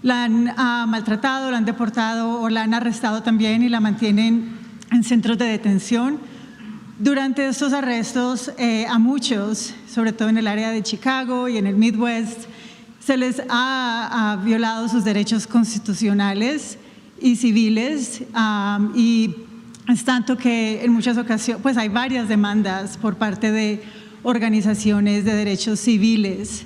la han maltratado, la han deportado o la han arrestado también y la mantienen en centros de detención. Durante estos arrestos, a muchos, sobre todo en el área de Chicago y en el Midwest, se les ha violado sus derechos constitucionales y civiles, y es tanto que en muchas ocasiones pues hay varias demandas por parte de organizaciones de derechos civiles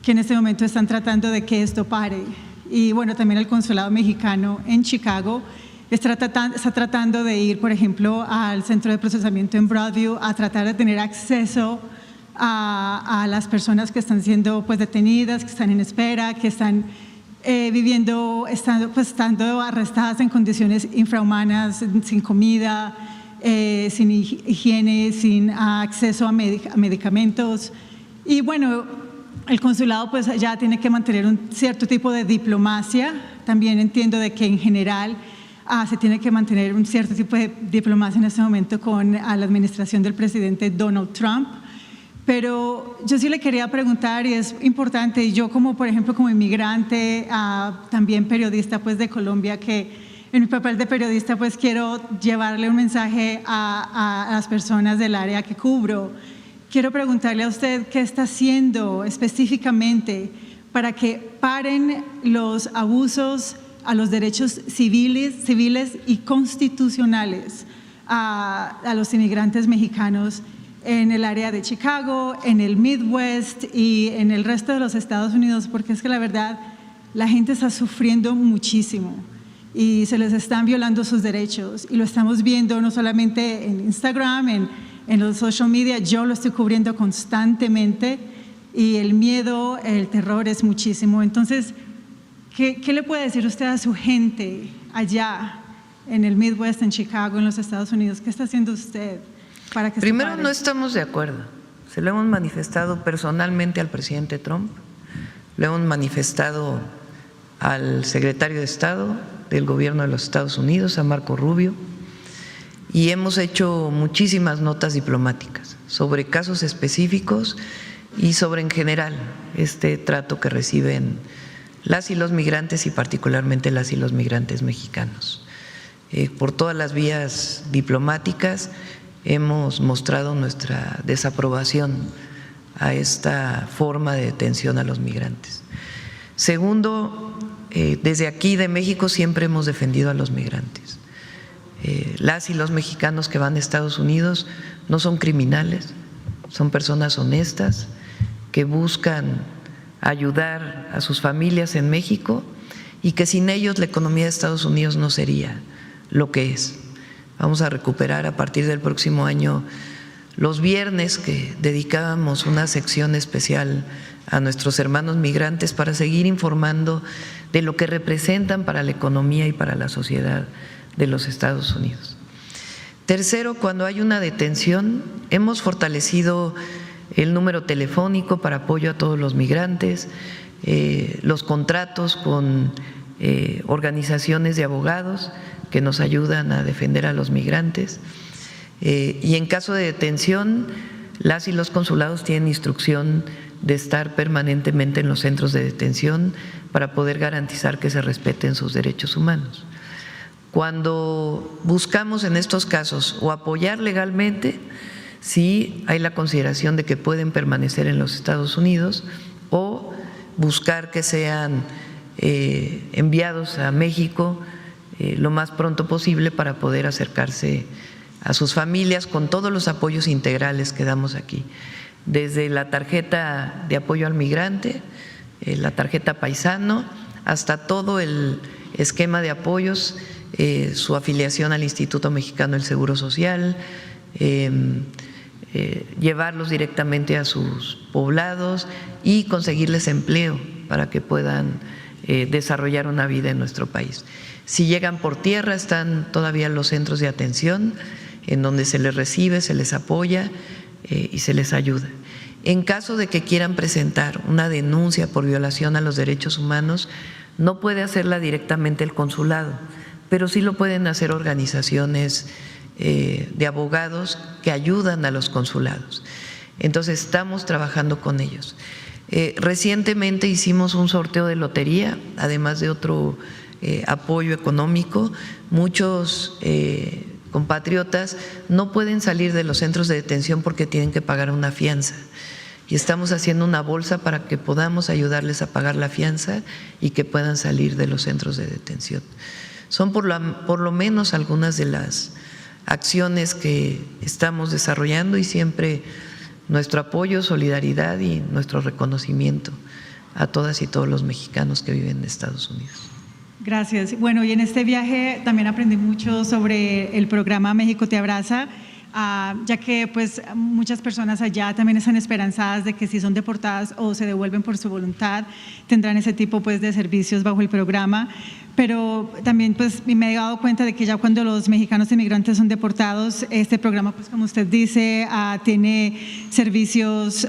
que en este momento están tratando de que esto pare. Y bueno, también el consulado mexicano en Chicago está tratando de ir, por ejemplo, al centro de procesamiento en Broadview a tratar de tener acceso a las personas que están siendo pues detenidas, que están en espera, que están estando arrestadas en condiciones infrahumanas, sin comida, sin higiene, sin acceso a medicamentos. Y bueno, el consulado pues ya tiene que mantener un cierto tipo de diplomacia. También entiendo de que en general se tiene que mantener un cierto tipo de diplomacia en este momento con la administración del presidente Donald Trump. Pero yo sí le quería preguntar, y es importante, yo como por ejemplo como inmigrante, también periodista pues de Colombia, que en mi papel de periodista pues quiero llevarle un mensaje a las personas del área que cubro. Quiero preguntarle a usted qué está haciendo específicamente para que paren los abusos a los derechos civiles y constitucionales a los inmigrantes mexicanos en el área de Chicago, en el Midwest y en el resto de los Estados Unidos, porque es que la verdad la gente está sufriendo muchísimo y se les están violando sus derechos, y lo estamos viendo no solamente en Instagram, en los social media, yo lo estoy cubriendo constantemente, y el miedo, el terror es muchísimo. Entonces, ¿qué le puede decir usted a su gente allá en el Midwest, en Chicago, en los Estados Unidos? ¿Qué está haciendo usted para que Primero, se pare? no estamos de acuerdo. Se lo hemos manifestado personalmente al presidente Trump, lo hemos manifestado al secretario de Estado del Gobierno de los Estados Unidos, a Marco Rubio, y hemos hecho muchísimas notas diplomáticas sobre casos específicos y sobre en general este trato que reciben las y los migrantes, y particularmente las y los migrantes mexicanos. por todas las vías diplomáticas hemos mostrado nuestra desaprobación a esta forma de detención a los migrantes. Segundo, desde aquí de México siempre hemos defendido a los migrantes. Las y los mexicanos que van a Estados Unidos no son criminales, son personas honestas que buscan ayudar a sus familias en México y que sin ellos la economía de Estados Unidos no sería lo que es. Vamos a recuperar a partir del próximo año los viernes que dedicábamos una sección especial a nuestros hermanos migrantes para seguir informando de lo que representan para la economía y para la sociedad de los Estados Unidos. Tercero, cuando hay una detención, hemos fortalecido el número telefónico para apoyo a todos los migrantes, los contratos con organizaciones de abogados que nos ayudan a defender a los migrantes, y en caso de detención, las y los consulados tienen instrucción de estar permanentemente en los centros de detención para poder garantizar que se respeten sus derechos humanos. Cuando buscamos en estos casos o apoyar legalmente, sí hay la consideración de que pueden permanecer en los Estados Unidos, o buscar que sean enviados a México lo más pronto posible para poder acercarse a sus familias con todos los apoyos integrales que damos aquí, desde la tarjeta de apoyo al migrante, la tarjeta paisano, hasta todo el esquema de apoyos, su afiliación al Instituto Mexicano del Seguro Social, llevarlos directamente a sus poblados y conseguirles empleo para que puedan desarrollar una vida en nuestro país. Si llegan por tierra, están todavía los centros de atención en donde se les recibe, se les apoya y se les ayuda. En caso de que quieran presentar una denuncia por violación a los derechos humanos, no puede hacerla directamente el consulado, pero sí lo pueden hacer organizaciones de abogados que ayudan a los consulados. Entonces estamos trabajando con ellos. Recientemente hicimos un sorteo de lotería, además de otro apoyo económico. Muchos compatriotas no pueden salir de los centros de detención porque tienen que pagar una fianza, y estamos haciendo una bolsa para que podamos ayudarles a pagar la fianza y que puedan salir de los centros de detención. Son por lo menos algunas de las acciones que estamos desarrollando, y siempre nuestro apoyo, solidaridad y nuestro reconocimiento a todas y todos los mexicanos que viven en Estados Unidos. Gracias. Bueno, y en este viaje también aprendí mucho sobre el programa México Te Abraza, ya que pues muchas personas allá también están esperanzadas de que si son deportadas o se devuelven por su voluntad, tendrán ese tipo pues de servicios bajo el programa. Pero también pues me he dado cuenta de que ya cuando los mexicanos inmigrantes son deportados, este programa, pues como usted dice, tiene servicios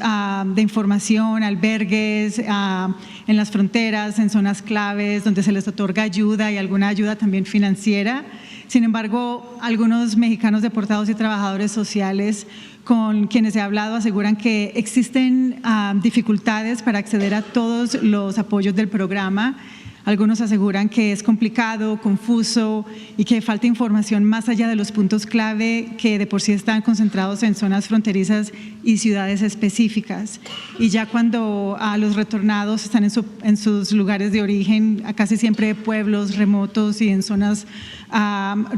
de información, albergues en las fronteras, en zonas claves, donde se les otorga ayuda y alguna ayuda también financiera. Sin embargo, algunos mexicanos deportados y trabajadores sociales con quienes he hablado aseguran que existen dificultades para acceder a todos los apoyos del programa. Algunos aseguran que es complicado, confuso y que falta información más allá de los puntos clave que de por sí están concentrados en zonas fronterizas y ciudades específicas. Y ya cuando los retornados están en sus lugares de origen, casi siempre pueblos remotos y en zonas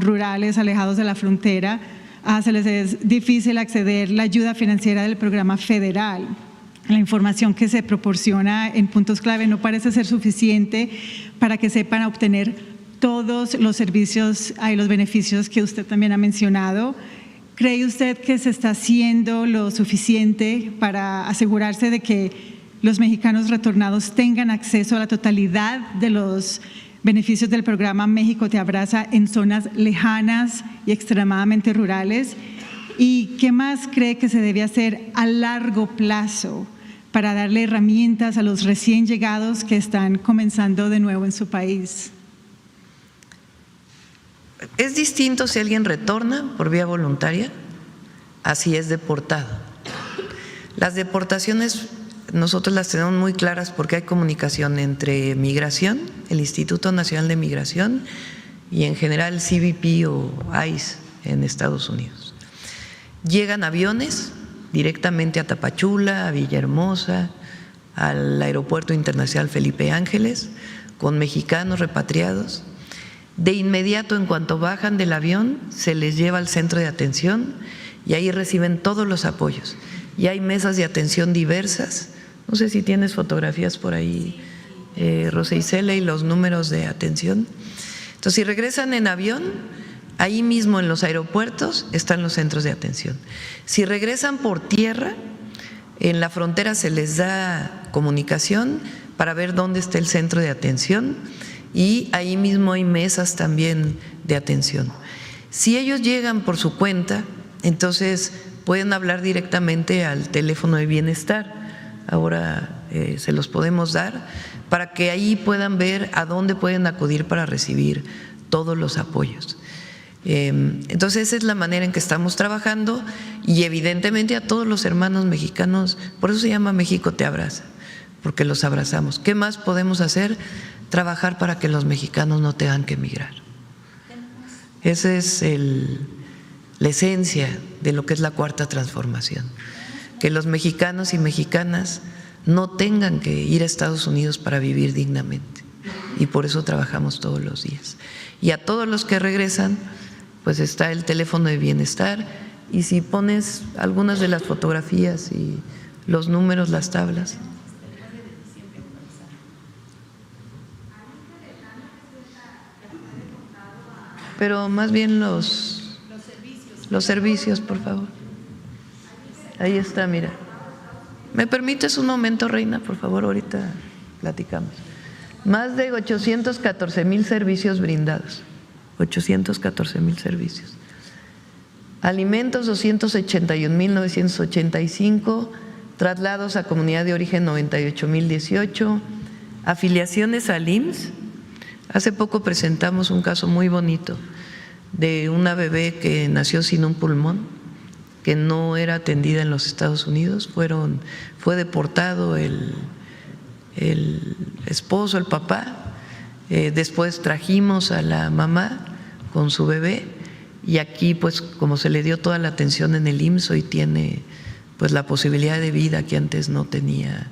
rurales alejados de la frontera, se les es difícil acceder a la ayuda financiera del programa federal. La información que se proporciona en puntos clave no parece ser suficiente para que sepan obtener todos los servicios y los beneficios que usted también ha mencionado. ¿Cree usted que se está haciendo lo suficiente para asegurarse de que los mexicanos retornados tengan acceso a la totalidad de los beneficios del programa México Te Abraza en zonas lejanas y extremadamente rurales? ¿Y qué más cree que se debe hacer a largo plazo para darle herramientas a los recién llegados que están comenzando de nuevo en su país? Es distinto si alguien retorna por vía voluntaria a si es deportado. Las deportaciones nosotros las tenemos muy claras porque hay comunicación entre Migración, el Instituto Nacional de Migración, y en general CBP o ICE en Estados Unidos. Llegan aviones directamente a Tapachula, a Villahermosa, al Aeropuerto Internacional Felipe Ángeles, con mexicanos repatriados. De inmediato, en cuanto bajan del avión, se les lleva al centro de atención y ahí reciben todos los apoyos. Y hay mesas de atención diversas. No sé si tienes fotografías por ahí, Rosa Isela, y los números de atención. Entonces, si regresan en avión, ahí mismo en los aeropuertos están los centros de atención. Si regresan por tierra, en la frontera se les da comunicación para ver dónde está el centro de atención y ahí mismo hay mesas también de atención. Si ellos llegan por su cuenta, entonces pueden hablar directamente al teléfono de bienestar. Ahora se los podemos dar para que ahí puedan ver a dónde pueden acudir para recibir todos los apoyos. Entonces esa es la manera en que estamos trabajando y evidentemente a todos los hermanos mexicanos, por eso se llama México te abraza, porque los abrazamos. ¿Qué más podemos hacer? Trabajar para que los mexicanos no tengan que emigrar. Esa es la esencia de lo que es la Cuarta Transformación, que los mexicanos y mexicanas no tengan que ir a Estados Unidos para vivir dignamente, y por eso trabajamos todos los días. Y a todos los que regresan, pues está el teléfono de bienestar, y si pones algunas de las fotografías y los números, las tablas. Pero más bien los servicios, por favor. Ahí está, mira. ¿Me permites un momento, Reina? Por favor, ahorita platicamos. Más de 814,000 servicios brindados. 814,000 servicios. Alimentos 281,985, traslados a comunidad de origen 98,018, afiliaciones al IMSS. Hace poco presentamos un caso muy bonito de una bebé que nació sin un pulmón, que no era atendida en los Estados Unidos, fue deportado el esposo, el papá, después trajimos a la mamá con su bebé y aquí pues como se le dio toda la atención en el IMSS, hoy tiene pues la posibilidad de vida que antes no tenía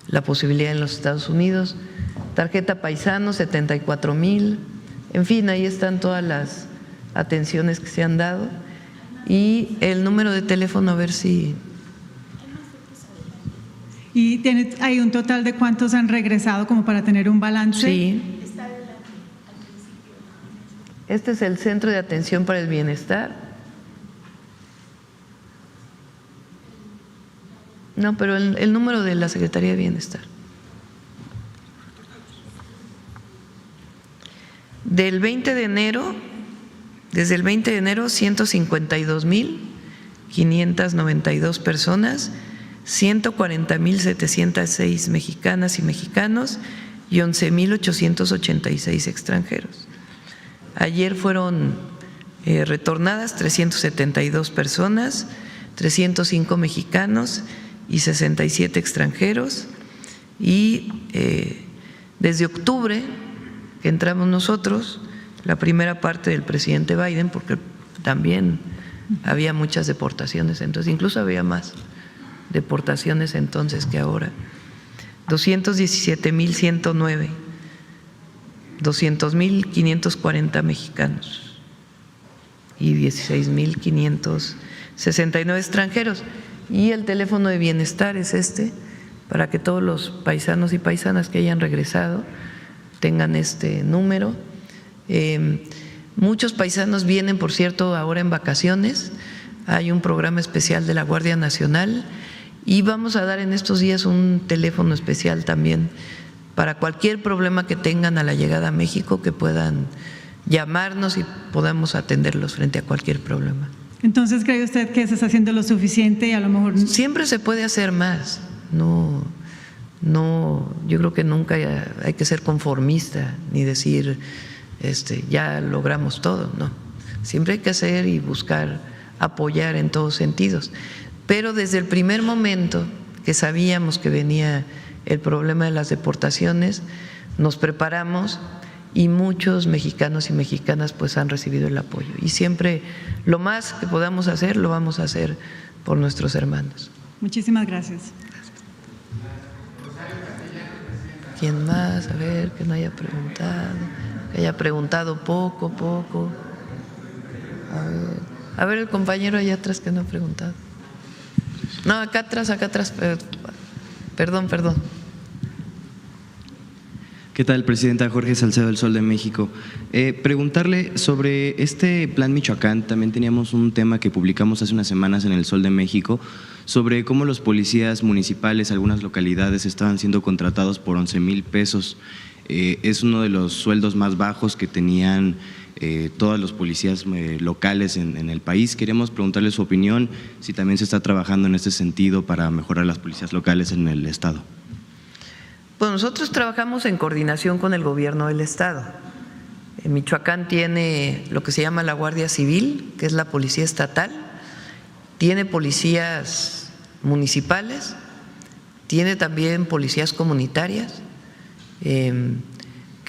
la posibilidad en los Estados Unidos. Tarjeta paisano 74,000, en fin, ahí están todas las atenciones que se han dado y el número de teléfono, a ver si… ¿Y hay un total de cuántos han regresado como para tener un balance? Sí. Este es el Centro de Atención para el Bienestar. No, pero el número de la Secretaría de Bienestar. Del 20 de enero, desde el 20 de enero, 152,592 personas, 140,706 mexicanas y mexicanos y 11,886 extranjeros. Ayer fueron retornadas 372 personas, 305 mexicanos y 67 extranjeros. Y desde octubre que entramos nosotros, la primera parte del presidente Biden, porque también había muchas deportaciones, entonces incluso había más deportaciones entonces que ahora. 217,109, 200,540 mexicanos y 16,569 extranjeros. Y el teléfono de bienestar es este, para que todos los paisanos y paisanas que hayan regresado tengan este número. Muchos paisanos vienen, por cierto, ahora en vacaciones. Hay un programa especial de la Guardia Nacional y vamos a dar en estos días un teléfono especial también para cualquier problema que tengan a la llegada a México, que puedan llamarnos y podamos atenderlos frente a cualquier problema. Entonces, ¿cree usted que se está haciendo lo suficiente y a lo mejor… Siempre se puede hacer más. No, yo creo que nunca hay que ser conformista ni decir ya logramos todo, no. Siempre hay que hacer y buscar apoyar en todos sentidos. Pero desde el primer momento que sabíamos que venía el problema de las deportaciones, nos preparamos y muchos mexicanos y mexicanas pues han recibido el apoyo. Y siempre lo más que podamos hacer, lo vamos a hacer por nuestros hermanos. Muchísimas gracias. ¿Quién más? A ver, que no haya preguntado, que haya preguntado poco. A ver el compañero allá atrás que no ha preguntado. No, acá atrás, perdón. ¿Qué tal, Presidenta? Jorge Salcedo del Sol de México. Preguntarle sobre este Plan Michoacán. También teníamos un tema que publicamos hace unas semanas en el Sol de México sobre cómo los policías municipales, algunas localidades, estaban siendo contratados por 11,000 pesos. Es uno de los sueldos más bajos que tenían todos los policías locales en el país. Queríamos preguntarle su opinión, si también se está trabajando en este sentido para mejorar las policías locales en el Estado. Pues nosotros trabajamos en coordinación con el gobierno del Estado. En Michoacán tiene lo que se llama la Guardia Civil, que es la policía estatal, tiene policías municipales, tiene también policías comunitarias, que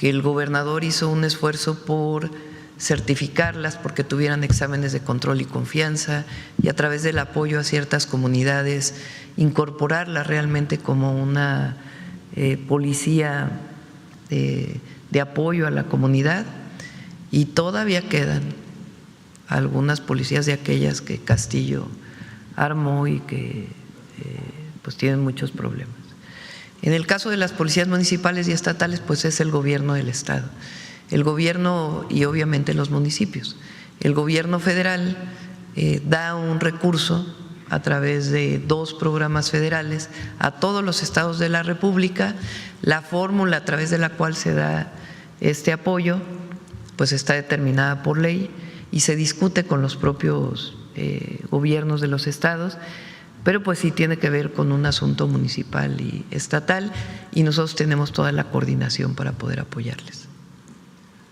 el gobernador hizo un esfuerzo por certificarlas porque tuvieran exámenes de control y confianza, y a través del apoyo a ciertas comunidades incorporarlas realmente como una policía de apoyo a la comunidad. Y todavía quedan algunas policías de aquellas que Castillo armó y que pues tienen muchos problemas. En el caso de las policías municipales y estatales, pues es el gobierno del Estado, el gobierno y obviamente los municipios. El gobierno federal da un recurso a través de 2 programas federales a todos los estados de la República. La fórmula a través de la cual se da este apoyo pues está determinada por ley y se discute con los propios gobiernos de los estados, pero pues sí tiene que ver con un asunto municipal y estatal, y nosotros tenemos toda la coordinación para poder apoyarles.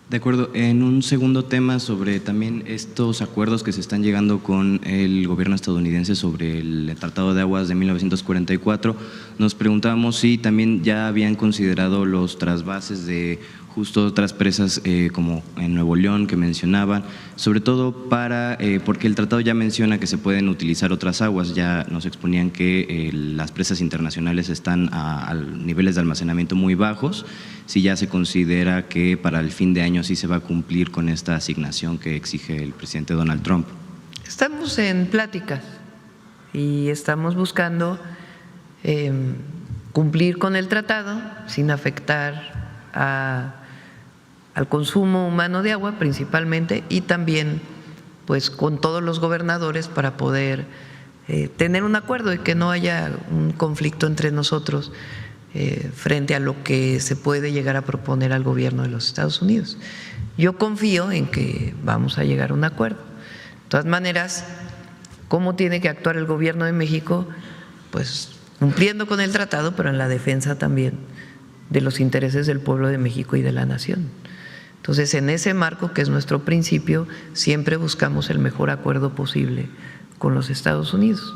De acuerdo. En un segundo tema sobre también estos acuerdos que se están llegando con el gobierno estadounidense sobre el Tratado de Aguas de 1944, nos preguntábamos si también ya habían considerado los trasvases de justo otras presas como en Nuevo León que mencionaban, sobre todo porque el tratado ya menciona que se pueden utilizar otras aguas. Ya nos exponían que las presas internacionales están a niveles de almacenamiento muy bajos. Si ya se considera que para el fin de año sí se va a cumplir con esta asignación que exige el presidente Donald Trump. Estamos en pláticas y estamos buscando cumplir con el tratado sin afectar al consumo humano de agua principalmente, y también pues con todos los gobernadores para poder tener un acuerdo y que no haya un conflicto entre nosotros frente a lo que se puede llegar a proponer al gobierno de los Estados Unidos. Yo confío en que vamos a llegar a un acuerdo. De todas maneras, ¿cómo tiene que actuar el gobierno de México? Pues cumpliendo con el tratado, pero en la defensa también de los intereses del pueblo de México y de la nación. Entonces, en ese marco, que es nuestro principio, siempre buscamos el mejor acuerdo posible con los Estados Unidos.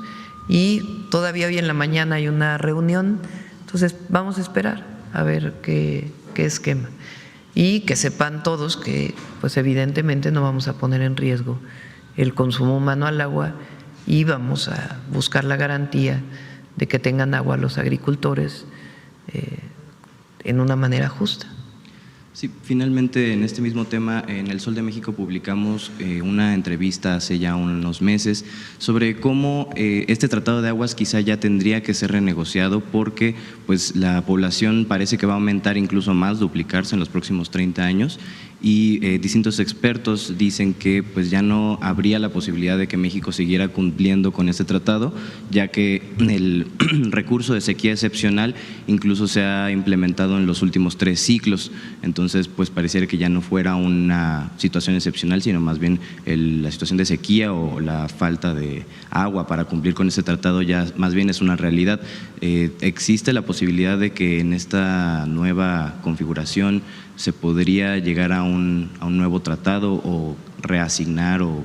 Y todavía hoy en la mañana hay una reunión, entonces vamos a esperar a ver qué esquema. Y que sepan todos que, pues evidentemente no vamos a poner en riesgo el consumo humano al agua, y vamos a buscar la garantía de que tengan agua los agricultores en una manera justa. Sí, finalmente en este mismo tema, en el Sol de México publicamos una entrevista hace ya unos meses sobre cómo este tratado de aguas quizá ya tendría que ser renegociado, porque pues la población parece que va a aumentar incluso más, duplicarse en los próximos 30 años, y distintos expertos dicen que pues ya no habría la posibilidad de que México siguiera cumpliendo con este tratado, ya que el recurso de sequía excepcional incluso se ha implementado en los últimos 3 ciclos. Entonces pues pareciera que ya no fuera una situación excepcional, sino más bien la situación de sequía o la falta de agua para cumplir con este tratado ya más bien es una realidad. ¿Existe la posibilidad de que en esta nueva configuración se podría llegar a un nuevo tratado o reasignar o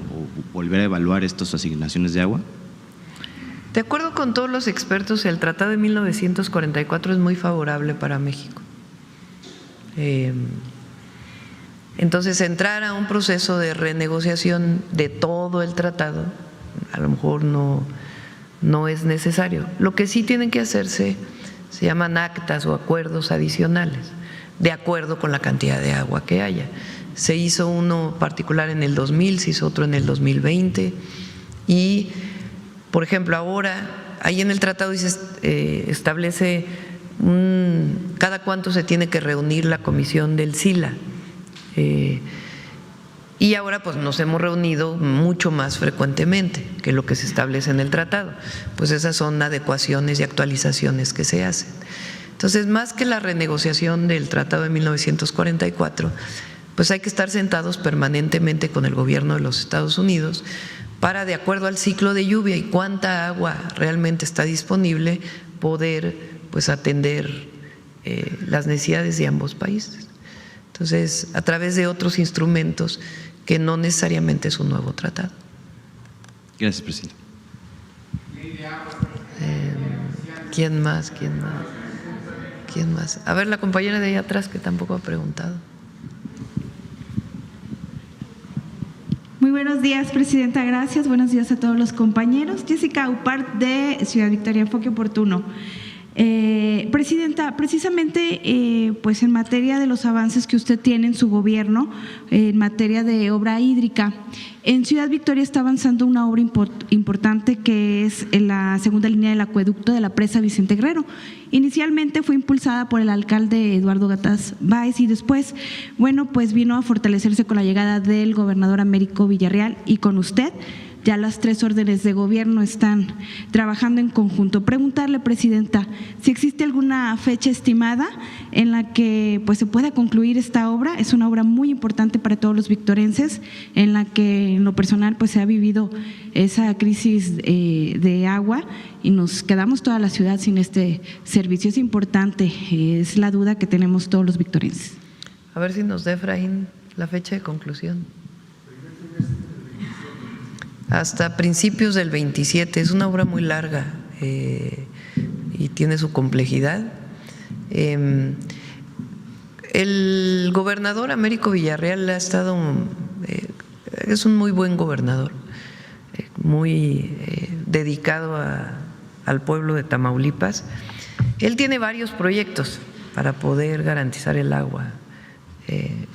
volver a evaluar estas asignaciones de agua? De acuerdo con todos los expertos, el Tratado de 1944 es muy favorable para México. Entonces, entrar a un proceso de renegociación de todo el tratado a lo mejor no es necesario. Lo que sí tienen que hacerse se llaman actas o acuerdos adicionales, de acuerdo con la cantidad de agua que haya. Se hizo uno particular en el 2000, se hizo otro en el 2020 y, por ejemplo, ahora ahí en el tratado establece cada cuánto se tiene que reunir la comisión del SILA. Y ahora pues nos hemos reunido mucho más frecuentemente que lo que se establece en el tratado. Pues esas son adecuaciones y actualizaciones que se hacen. Entonces, más que la renegociación del tratado de 1944, pues hay que estar sentados permanentemente con el gobierno de los Estados Unidos para, de acuerdo al ciclo de lluvia y cuánta agua realmente está disponible, poder pues atender las necesidades de ambos países. Entonces, a través de otros instrumentos que no necesariamente es un nuevo tratado. Gracias, presidente. ¿Quién más? A ver, la compañera de ahí atrás que tampoco ha preguntado. Muy buenos días, presidenta, gracias. Buenos días a todos los compañeros. Jessica Upart, de Ciudad Victoria, Enfoque Oportuno. Presidenta, precisamente pues en materia de los avances que usted tiene en su gobierno, en materia de obra hídrica, en Ciudad Victoria está avanzando una obra importante que es en la segunda línea del acueducto de la presa Vicente Guerrero. Inicialmente fue impulsada por el alcalde Eduardo Gataz Báez y después, bueno, pues vino a fortalecerse con la llegada del gobernador Américo Villarreal y con usted. Ya las 3 órdenes de gobierno están trabajando en conjunto. Preguntarle, presidenta, si existe alguna fecha estimada en la que pues se pueda concluir esta obra. Es una obra muy importante para todos los victorenses, en la que en lo personal pues se ha vivido esa crisis de agua y nos quedamos toda la ciudad sin este servicio. Es importante, es la duda que tenemos todos los victorenses. A ver si nos da Efraín la fecha de conclusión. Hasta principios del 27, es una obra muy larga y tiene su complejidad. El gobernador Américo Villarreal ha estado, es un muy buen gobernador, muy dedicado al pueblo de Tamaulipas. Él tiene varios proyectos para poder garantizar el agua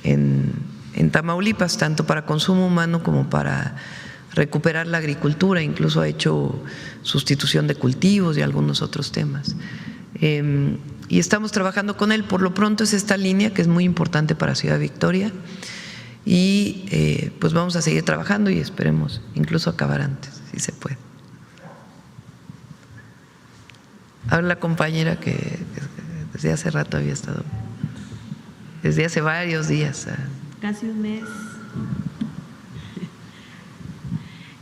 en Tamaulipas, tanto para consumo humano como para recuperar la agricultura, incluso ha hecho sustitución de cultivos y algunos otros temas. Y estamos trabajando con él. Por lo pronto es esta línea que es muy importante para Ciudad Victoria y pues vamos a seguir trabajando y esperemos incluso acabar antes, si se puede. Habla la compañera que desde hace rato había estado, desde hace varios días. Casi un mes.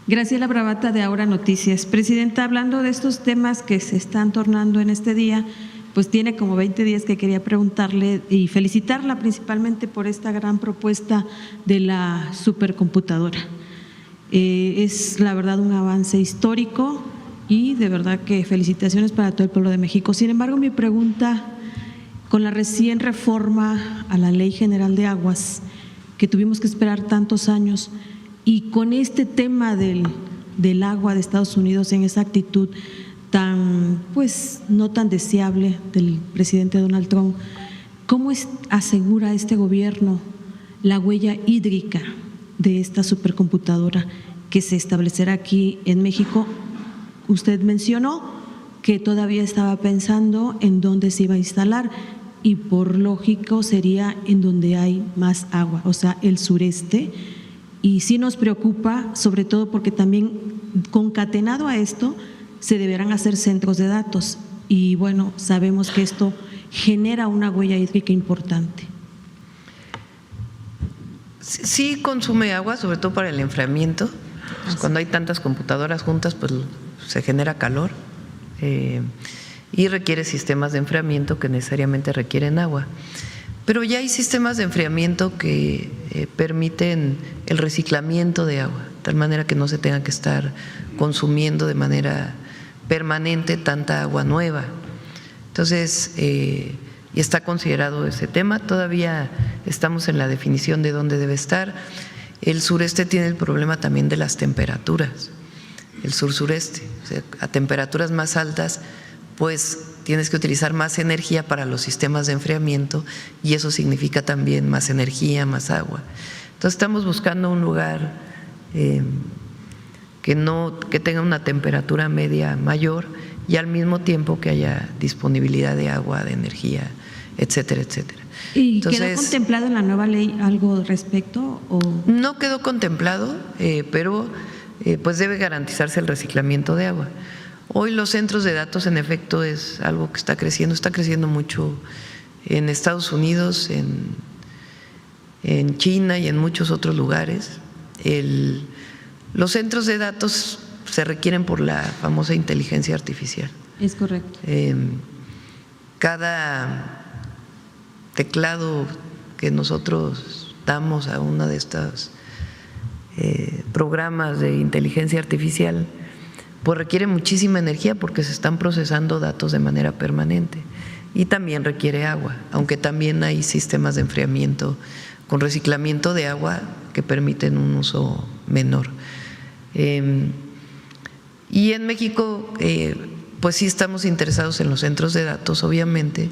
Graciela Bravata, de Ahora Noticias. Presidenta, hablando de estos temas que se están tornando en este día, pues tiene como 20 días que quería preguntarle y felicitarla principalmente por esta gran propuesta de la supercomputadora. Es la verdad un avance histórico y de verdad que felicitaciones para todo el pueblo de México. Sin embargo, mi pregunta, con la recién reforma a la Ley General de Aguas, que tuvimos que esperar tantos años, y con este tema del agua de Estados Unidos en esa actitud tan, pues, no tan deseable del presidente Donald Trump, ¿cómo asegura este gobierno la huella hídrica de esta supercomputadora que se establecerá aquí en México? Usted mencionó que todavía estaba pensando en dónde se iba a instalar y por lógico sería en donde hay más agua, o sea, el sureste. Y sí nos preocupa, sobre todo porque también concatenado a esto se deberán hacer centros de datos y bueno, sabemos que esto genera una huella hídrica importante. Sí consume agua, sobre todo para el enfriamiento. Pues cuando hay tantas computadoras juntas, pues se genera calor y requiere sistemas de enfriamiento que necesariamente requieren agua. Pero ya hay sistemas de enfriamiento que permiten el reciclamiento de agua, de tal manera que no se tenga que estar consumiendo de manera permanente tanta agua nueva. Entonces, está considerado ese tema. Todavía estamos en la definición de dónde debe estar. El sureste tiene el problema también de las temperaturas, el sur-sureste, o sea, a temperaturas más altas, pues tienes que utilizar más energía para los sistemas de enfriamiento y eso significa también más energía, más agua. Entonces estamos buscando un lugar que tenga una temperatura media mayor y al mismo tiempo que haya disponibilidad de agua, de energía, etcétera, etcétera. ¿Y entonces, quedó contemplado en la nueva ley algo al respecto? ¿O? No quedó contemplado, pero pues debe garantizarse el reciclamiento de agua. Hoy los centros de datos, en efecto, es algo que está creciendo mucho en Estados Unidos, en China y en muchos otros lugares. Los centros de datos se requieren por la famosa inteligencia artificial. Es correcto. Cada teclado que nosotros damos a uno de estos programas de inteligencia artificial, pues requiere muchísima energía porque se están procesando datos de manera permanente y también requiere agua, aunque también hay sistemas de enfriamiento con reciclamiento de agua que permiten un uso menor. Y en México, pues sí estamos interesados en los centros de datos, obviamente,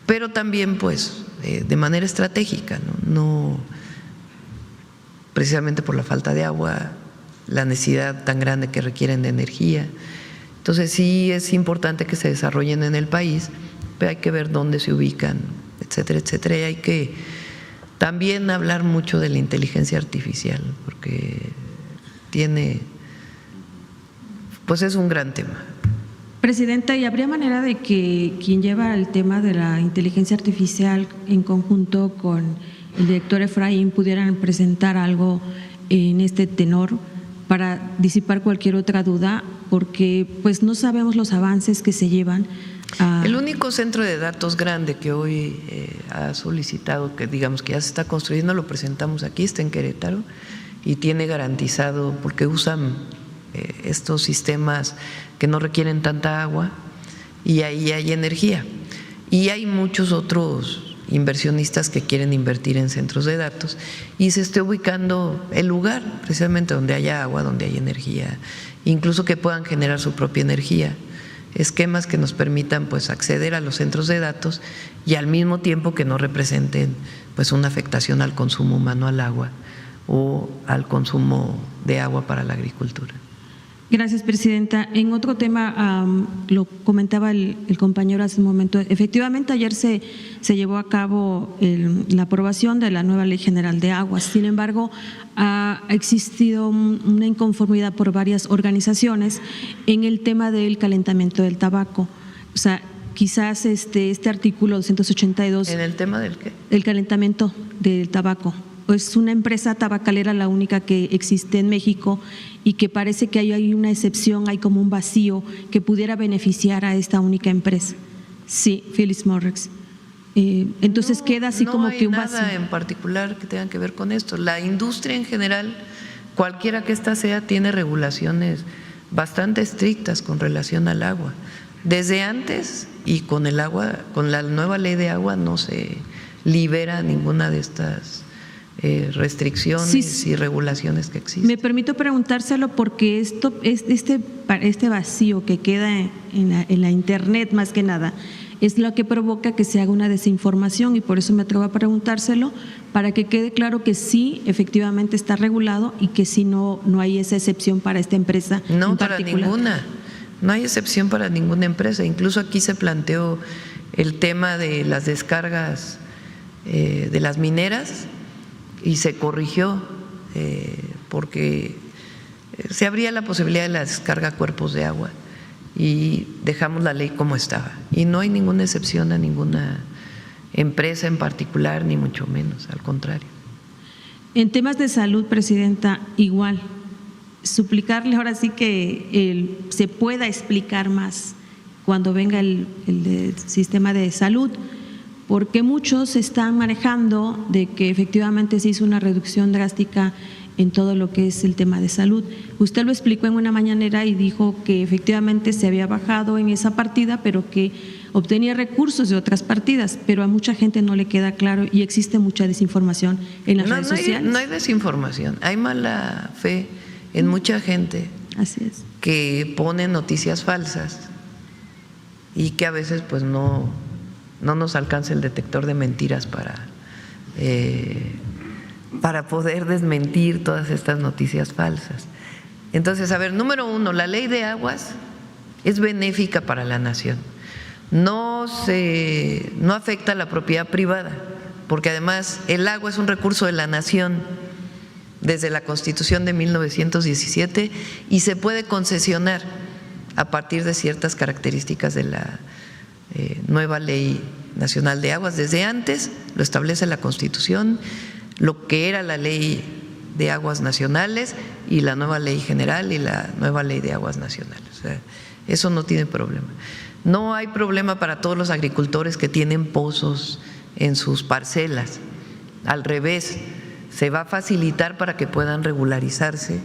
pero también pues de manera estratégica, no precisamente por la falta de agua, la necesidad tan grande que requieren de energía. Entonces sí es importante que se desarrollen en el país, pero hay que ver dónde se ubican, etcétera, etcétera. Y hay que también hablar mucho de la inteligencia artificial, porque pues es un gran tema. Presidenta, ¿y habría manera de que quien lleva el tema de la inteligencia artificial en conjunto con el director Efraín pudieran presentar algo en este tenor para disipar cualquier otra duda? Porque pues no sabemos los avances que se llevan. El único centro de datos grande que hoy ha solicitado, que digamos que ya se está construyendo, lo presentamos aquí, está en Querétaro y tiene garantizado, porque usan estos sistemas que no requieren tanta agua y ahí hay energía. Y hay muchos otros inversionistas que quieren invertir en centros de datos y se esté ubicando el lugar precisamente donde haya agua, donde haya energía, incluso que puedan generar su propia energía, esquemas que nos permitan pues acceder a los centros de datos y al mismo tiempo que no representen pues una afectación al consumo humano al agua o al consumo de agua para la agricultura. Gracias, Presidenta. En otro tema, lo comentaba el compañero hace un momento, efectivamente ayer se llevó a cabo la aprobación de la nueva Ley General de Aguas. Sin embargo, ha existido una inconformidad por varias organizaciones en el tema del calentamiento del tabaco. O sea, quizás este artículo 282… ¿En el tema del qué? El calentamiento del tabaco. Es una empresa tabacalera la única que existe en México y que parece que hay una excepción, hay como un vacío que pudiera beneficiar a esta única empresa. Sí, Philip Morris. Entonces queda así como que un vacío. No hay nada en particular que tenga que ver con esto. La industria en general, cualquiera que ésta sea, tiene regulaciones bastante estrictas con relación al agua. Desde antes y con el agua, con la nueva ley de agua no se libera ninguna de estas restricciones y regulaciones que existen. Me permito preguntárselo porque este vacío que queda en la internet más que nada es lo que provoca que se haga una desinformación y por eso me atrevo a preguntárselo para que quede claro que sí, efectivamente está regulado y que sí no hay esa excepción para esta empresa. No, para ninguna. No hay excepción para ninguna empresa. Incluso aquí se planteó el tema de las descargas de las mineras y se corrigió porque se abría la posibilidad de la descarga a cuerpos de agua y dejamos la ley como estaba y no hay ninguna excepción a ninguna empresa en particular ni mucho menos, al contrario. En temas de salud, Presidenta, igual suplicarle ahora sí que se pueda explicar más cuando venga el sistema de salud, porque muchos están manejando de que efectivamente se hizo una reducción drástica en todo lo que es el tema de salud. Usted lo explicó en una mañanera y dijo que efectivamente se había bajado en esa partida, pero que obtenía recursos de otras partidas, pero a mucha gente no le queda claro y existe mucha desinformación en las redes sociales. No hay desinformación, hay mala fe en mucha gente. Así es. Que pone noticias falsas y que a veces pues no nos alcanza el detector de mentiras para poder desmentir todas estas noticias falsas. Entonces, a ver, número uno, la ley de aguas es benéfica para la nación. No afecta a la propiedad privada, porque además el agua es un recurso de la nación desde la Constitución de 1917 y se puede concesionar a partir de ciertas características de la nueva Ley Nacional de Aguas. Desde antes lo establece la Constitución, lo que era la Ley de Aguas Nacionales y la nueva Ley General y la nueva Ley de Aguas Nacionales. O sea, eso no tiene problema. No hay problema para todos los agricultores que tienen pozos en sus parcelas. Al revés, se va a facilitar para que puedan regularizarse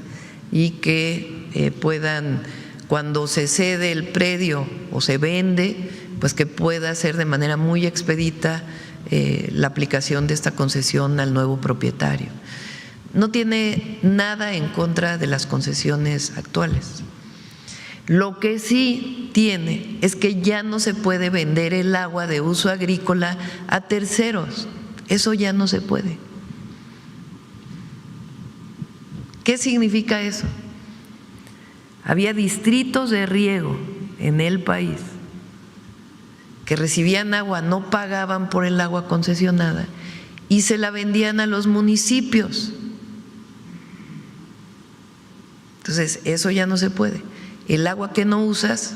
y que puedan, cuando se cede el predio o se vende, pues que pueda ser de manera muy expedita la aplicación de esta concesión al nuevo propietario. No tiene nada en contra de las concesiones actuales. Lo que sí tiene es que ya no se puede vender el agua de uso agrícola a terceros. Eso ya no se puede. ¿Qué significa eso? Había distritos de riego en el país que recibían agua, no pagaban por el agua concesionada y se la vendían a los municipios. Entonces, eso ya no se puede. El agua que no usas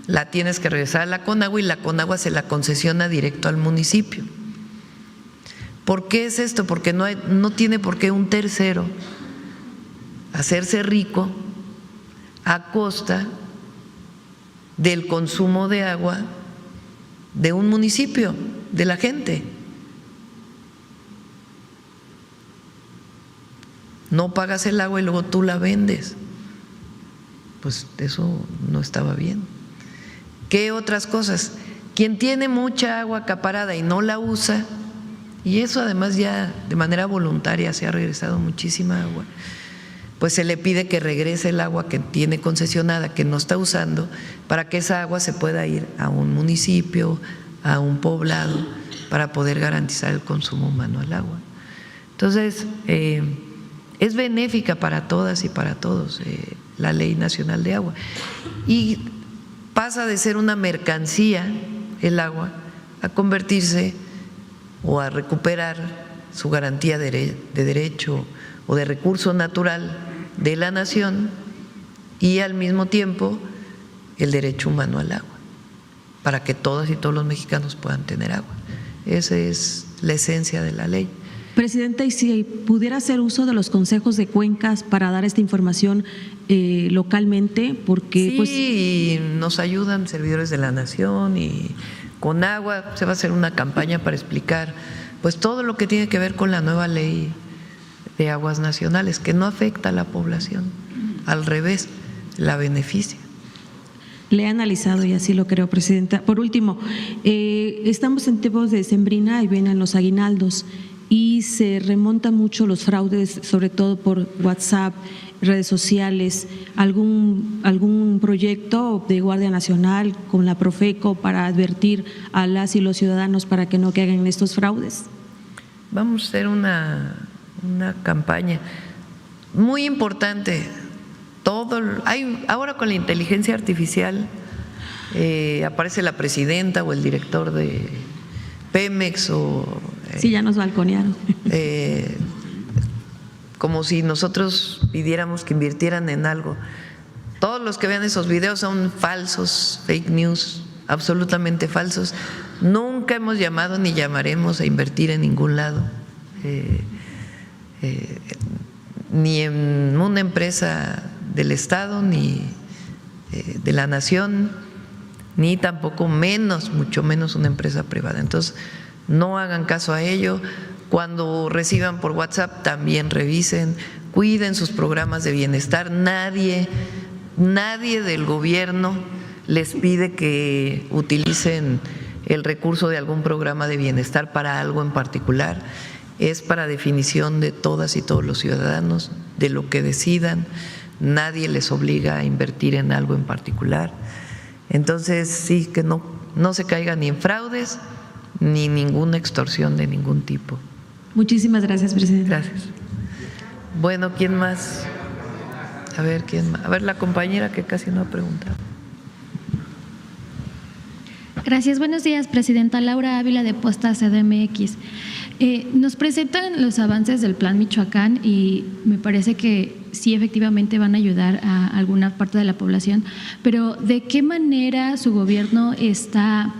la tienes que regresar a la Conagua y la Conagua se la concesiona directo al municipio. ¿Por qué es esto? Porque no tiene por qué un tercero hacerse rico a costa del consumo de agua de un municipio, de la gente. No pagas el agua y luego tú la vendes. Pues eso no estaba bien. ¿Qué otras cosas? Quien tiene mucha agua acaparada y no la usa, y eso además ya de manera voluntaria se ha regresado muchísima agua, pues se le pide que regrese el agua que tiene concesionada, que no está usando, para que esa agua se pueda ir a un municipio, a un poblado, para poder garantizar el consumo humano al agua. Entonces, es benéfica para todas y para todos la Ley Nacional de Agua. Y pasa de ser una mercancía el agua a convertirse o a recuperar su garantía de derecho o de recurso natural de la nación y al mismo tiempo el derecho humano al agua, para que todas y todos los mexicanos puedan tener agua. Esa es la esencia de la ley. Presidenta, y si pudiera hacer uso de los consejos de cuencas para dar esta información localmente, porque sí, nos ayudan servidores de la nación y con agua se va a hacer una campaña para explicar pues todo lo que tiene que ver con la nueva ley de aguas nacionales, que no afecta a la población, al revés, la beneficia. Le he analizado y así lo creo, Presidenta. Por último, estamos en tiempos de sembrina y vienen los aguinaldos y se remontan mucho los fraudes, sobre todo por WhatsApp, redes sociales. ¿Algún proyecto de Guardia Nacional con la Profeco para advertir a las y los ciudadanos para que no caigan en estos fraudes? Vamos a hacer una campaña muy importante. Ahora con la inteligencia artificial aparece la presidenta o el director de Pemex o sí, ya nos balconearon. Como si nosotros pidiéramos que invirtieran en algo. Todos los que vean esos videos son falsos, fake news, absolutamente falsos. Nunca hemos llamado ni llamaremos a invertir en ningún lado, ni en una empresa del Estado, ni de la Nación, ni tampoco mucho menos una empresa privada. Entonces, no hagan caso a ello. Cuando reciban por WhatsApp, también revisen, cuiden sus programas de bienestar. Nadie del gobierno les pide que utilicen el recurso de algún programa de bienestar para algo en particular, es para definición de todas y todos los ciudadanos, de lo que decidan, nadie les obliga a invertir en algo en particular. Entonces, sí, que no se caiga ni en fraudes ni ninguna extorsión de ningún tipo. Muchísimas gracias, presidente. Gracias. Bueno, ¿quién más? A ver, ¿quién más? A ver, la compañera que casi no ha preguntado. Gracias. Buenos días, presidenta. Laura Ávila, de Posta CDMX. Nos presentan los avances del Plan Michoacán y me parece que sí, efectivamente van a ayudar a alguna parte de la población, pero ¿de qué manera su gobierno está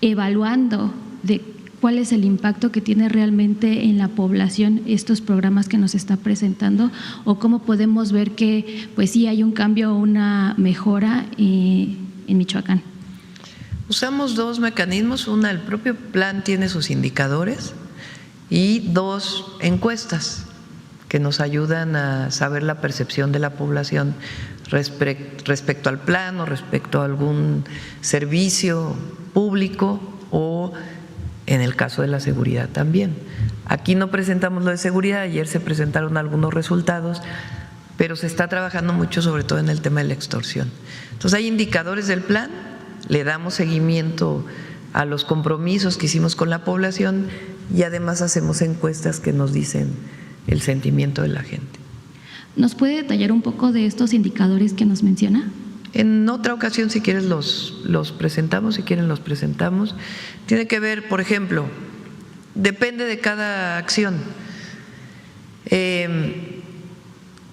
evaluando de cuál es el impacto que tiene realmente en la población estos programas que nos está presentando, o cómo podemos ver que pues sí hay un cambio o una mejora en Michoacán? Usamos dos mecanismos. Una, el propio plan tiene sus indicadores, y dos, encuestas que nos ayudan a saber la percepción de la población respecto al plan o respecto a algún servicio público, o en el caso de la seguridad también. Aquí no presentamos lo de seguridad, ayer se presentaron algunos resultados, pero se está trabajando mucho sobre todo en el tema de la extorsión. Entonces hay indicadores del plan, le damos seguimiento a los compromisos que hicimos con la población y además hacemos encuestas que nos dicen el sentimiento de la gente. ¿Nos puede detallar un poco de estos indicadores que nos menciona? En otra ocasión, si quieres, los presentamos, si quieren los presentamos. Tiene que ver, por ejemplo, depende de cada acción.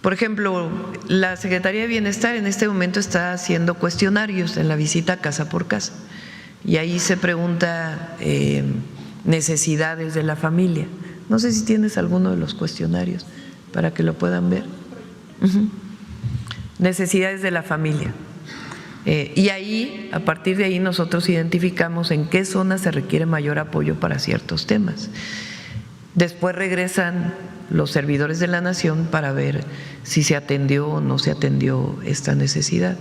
Por ejemplo, la Secretaría de Bienestar en este momento está haciendo cuestionarios en la visita casa por casa, y ahí se pregunta necesidades de la familia. No sé si tienes alguno de los cuestionarios para que lo puedan ver. Necesidades de la familia. Y ahí, a partir de ahí, nosotros identificamos en qué zonas se requiere mayor apoyo para ciertos temas. Después regresan los servidores de la nación para ver si se atendió o no se atendió esta necesidad.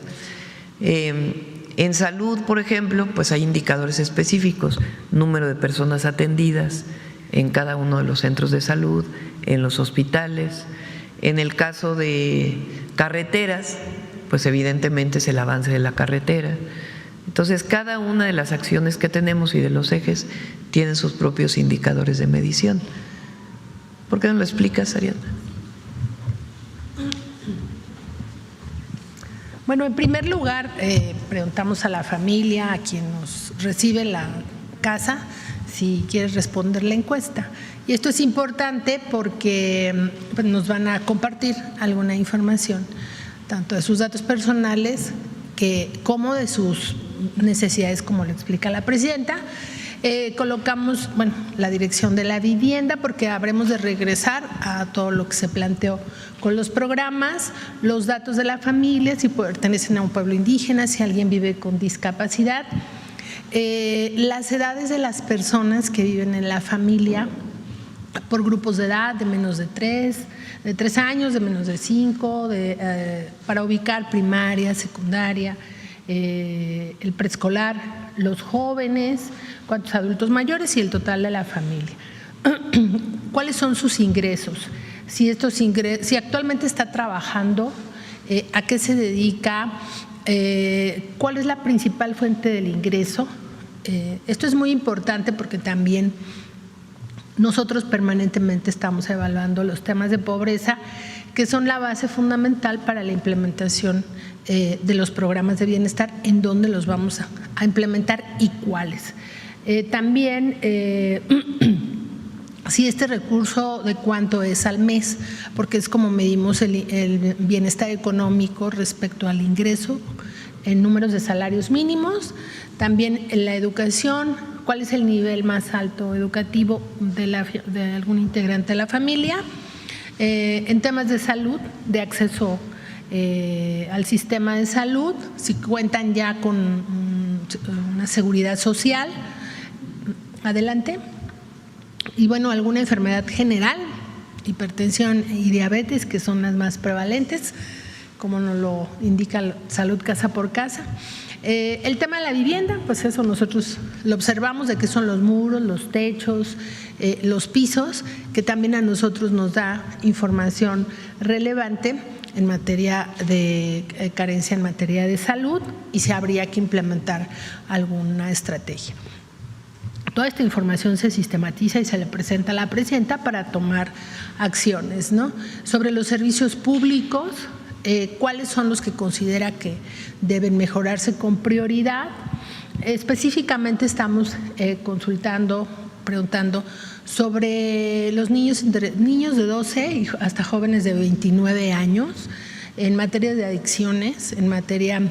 En salud, por ejemplo, pues hay indicadores específicos: número de personas atendidas en cada uno de los centros de salud, en los hospitales. En el caso de carreteras, pues evidentemente es el avance de la carretera. Entonces, cada una de las acciones que tenemos y de los ejes tienen sus propios indicadores de medición. ¿Por qué no lo explicas, Ariadna? Bueno, en primer lugar, preguntamos a la familia, a quien nos recibe en la casa, si quiere responder la encuesta. Y esto es importante porque pues, nos van a compartir alguna información, tanto de sus datos personales como de sus necesidades, como le explica la presidenta. Colocamos, bueno, la dirección de la vivienda, porque habremos de regresar a todo lo que se planteó con los programas, los datos de la familia, si pertenecen a un pueblo indígena, si alguien vive con discapacidad, las edades de las personas que viven en la familia por grupos de edad, de menos de 3 años, de menos de 5, para ubicar primaria, secundaria, el preescolar, los jóvenes, cuántos adultos mayores y el total de la familia. ¿Cuáles son sus ingresos? Si actualmente está trabajando, ¿a qué se dedica? ¿Cuál es la principal fuente del ingreso? Esto es muy importante porque también nosotros permanentemente estamos evaluando los temas de pobreza, que son la base fundamental para la implementación de los programas de bienestar, en dónde los vamos a implementar y cuáles. También si este recurso de cuánto es al mes, porque es como medimos el bienestar económico respecto al ingreso en números de salarios mínimos. También en la educación, cuál es el nivel más alto educativo de algún integrante de la familia. En temas de salud, de acceso al sistema de salud, si cuentan ya con una seguridad social. Adelante. Y bueno, alguna enfermedad general, hipertensión y diabetes, que son las más prevalentes, como nos lo indica Salud Casa por Casa. El tema de la vivienda, pues eso nosotros lo observamos, de qué son los muros, los techos, los pisos, que también a nosotros nos da información relevante en materia de carencia en materia de salud, y se habría que implementar alguna estrategia. Toda esta información se sistematiza y se le presenta a la presidenta para tomar acciones, ¿no? Sobre los servicios públicos, cuáles son los que considera que deben mejorarse con prioridad. Específicamente estamos preguntando sobre los niños de 12 hasta jóvenes de 29 años en materia de adicciones, en materia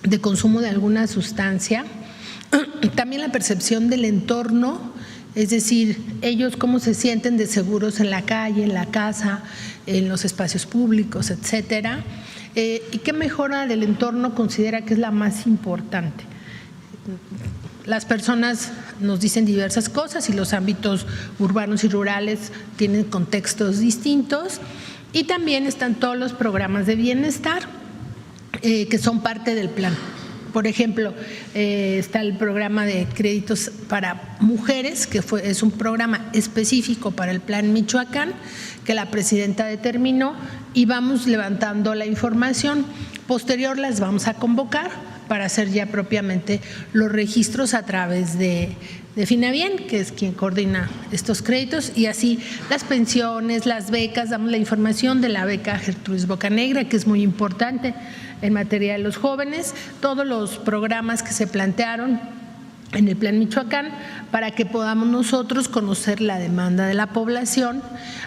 de consumo de alguna sustancia. También la percepción del entorno, es decir, ellos cómo se sienten de seguros en la calle, en la casa, en los espacios públicos, etcétera, y qué mejora del entorno considera que es la más importante. Las personas nos dicen diversas cosas y los ámbitos urbanos y rurales tienen contextos distintos, y también están todos los programas de bienestar que son parte del plan. Por ejemplo, está el programa de créditos para mujeres, que es un programa específico para el Plan Michoacán, que la presidenta determinó, y vamos levantando la información. Posterior las vamos a convocar para hacer ya propiamente los registros a través de Finabien, que es quien coordina estos créditos, y así las pensiones, las becas. Damos la información de la beca Gertrudis Bocanegra, que es muy importante en materia de los jóvenes, todos los programas que se plantearon en el Plan Michoacán, para que podamos nosotros conocer la demanda de la población.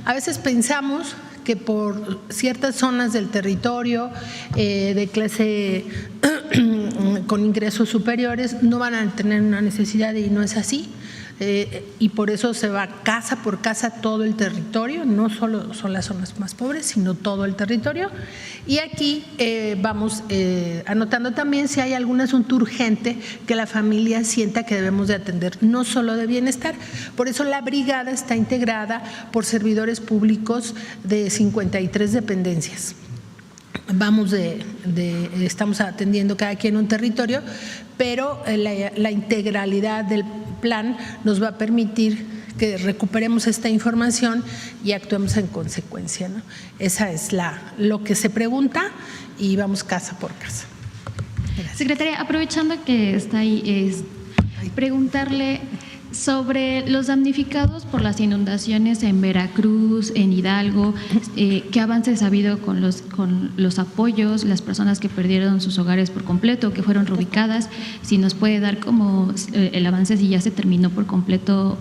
A veces pensamos que por ciertas zonas del territorio de clase con ingresos superiores no van a tener una necesidad, y no es así. Y por eso se va casa por casa todo el territorio, no solo son las zonas más pobres, sino todo el territorio. Y aquí vamos anotando también si hay algún asunto urgente que la familia sienta que debemos de atender, no solo de bienestar. Por eso la brigada está integrada por servidores públicos de 53 dependencias. Estamos atendiendo cada quien un territorio, pero la integralidad del plan nos va a permitir que recuperemos esta información y actuemos en consecuencia, ¿no? Esa es lo que se pregunta, y vamos casa por casa. Gracias. Secretaria, aprovechando que está ahí, preguntarle sobre los damnificados por las inundaciones en Veracruz, en Hidalgo, ¿qué avances ha habido con los apoyos, las personas que perdieron sus hogares por completo, que fueron reubicadas? Si nos puede dar como el avance, si ya se terminó por completo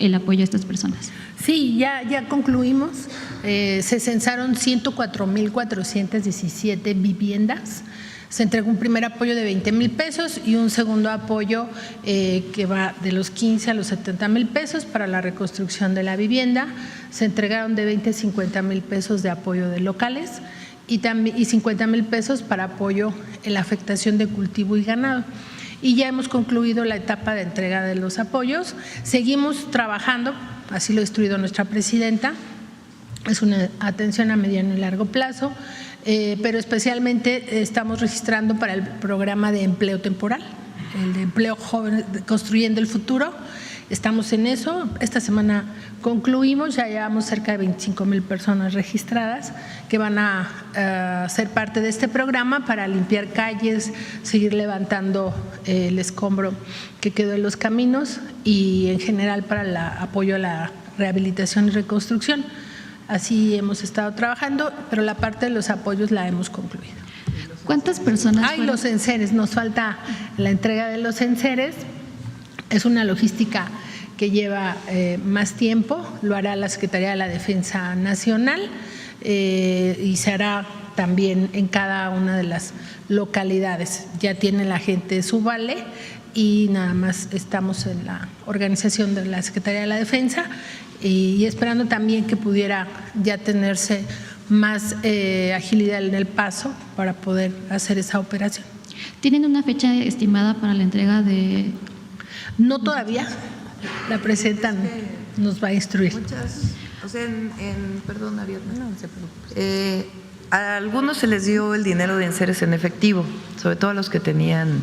el apoyo a estas personas. Sí, ya concluimos. Se censaron 104,417 viviendas. Se entregó un primer apoyo de 20,000 pesos y un segundo apoyo que va de los 15 a los 70,000 pesos para la reconstrucción de la vivienda. Se entregaron de 20 a 50,000 pesos de apoyo de locales y 50,000 pesos para apoyo en la afectación de cultivo y ganado. Y ya hemos concluido la etapa de entrega de los apoyos. Seguimos trabajando, así lo ha instruido nuestra presidenta. Es una atención a mediano y largo plazo. Pero especialmente estamos registrando para el programa de empleo temporal, el de empleo joven, construyendo el futuro. Estamos en eso. Esta semana concluimos, ya llevamos cerca de 25,000 personas registradas que van a ser parte de este programa para limpiar calles, seguir levantando el escombro que quedó en los caminos, y en general para el apoyo a la rehabilitación y reconstrucción. Así hemos estado trabajando, pero la parte de los apoyos la hemos concluido. ¿Cuántas personas? Hay los enseres, nos falta la entrega de los enseres. Es una logística que lleva más tiempo, lo hará la Secretaría de la Defensa Nacional y se hará también en cada una de las localidades. Ya tiene la gente su vale y nada más estamos en la organización de la Secretaría de la Defensa y esperando también que pudiera ya tenerse más agilidad en el paso para poder hacer esa operación. ¿Tienen una fecha estimada para la entrega de...? No todavía, la presidenta nos va a instruir. Perdón, Ariadna, no se preocupe. A algunos se les dio el dinero de enseres en efectivo, sobre todo a los que tenían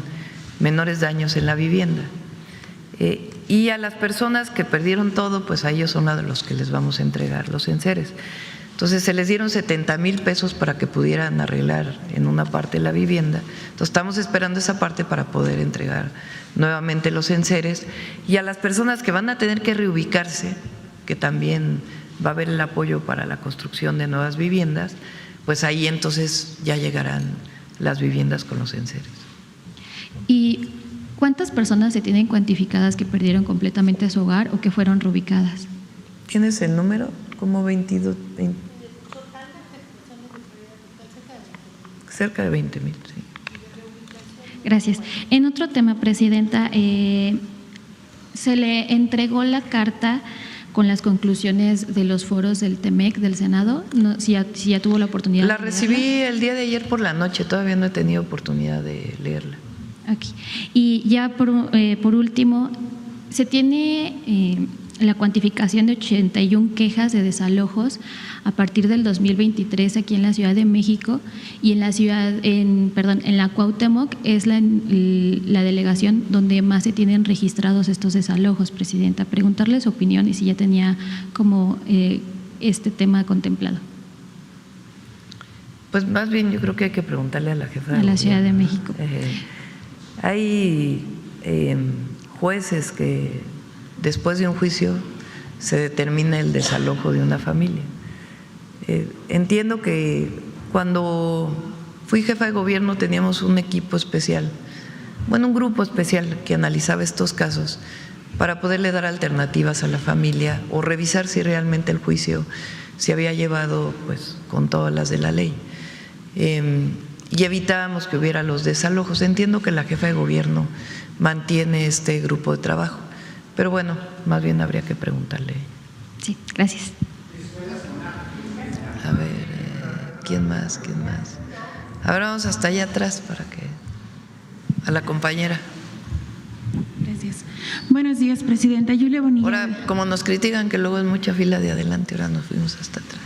menores daños en la vivienda. Y a las personas que perdieron todo, pues a ellos son a los que les vamos a entregar los enseres. Entonces se les dieron 70,000 pesos para que pudieran arreglar en una parte la vivienda. Entonces estamos esperando esa parte para poder entregar nuevamente los enseres. Y a las personas que van a tener que reubicarse, que también va a haber el apoyo para la construcción de nuevas viviendas, pues ahí entonces ya llegarán las viviendas con los enseres. ¿Y cuántas personas se tienen cuantificadas que perdieron completamente su hogar o que fueron reubicadas? ¿Tienes el número? Como 22, 20. Cerca de 20,000, sí. Gracias. En otro tema, Presidenta, se le entregó la carta con las conclusiones de los foros del TEMEC, del Senado. No, si ya tuvo la oportunidad. La recibí el día de ayer por la noche, todavía no he tenido oportunidad de leerla. Aquí. Y ya por último, se tiene la cuantificación de 81 quejas de desalojos a partir del 2023 aquí en la Ciudad de México, y en la Cuauhtémoc es la delegación donde más se tienen registrados estos desalojos, Presidenta. Preguntarle su opinión y si ya tenía como este tema contemplado. Pues más bien yo creo que hay que preguntarle a la jefa de la Ciudad de México. Hay jueces que después de un juicio se determina el desalojo de una familia. Entiendo que cuando fui jefa de gobierno teníamos un equipo especial, un grupo especial que analizaba estos casos para poderle dar alternativas a la familia o revisar si realmente el juicio se había llevado pues con todas las de la ley. Y evitábamos que hubiera los desalojos. Entiendo que la jefa de gobierno mantiene este grupo de trabajo, pero bueno, más bien habría que preguntarle. Sí, gracias. A ver, ¿quién más? Ahora vamos hasta allá atrás a la compañera. Gracias. Buenos días, Presidenta. Yulia Bonilla. Ahora, como nos critican que luego es mucha fila de adelante, ahora nos fuimos hasta atrás.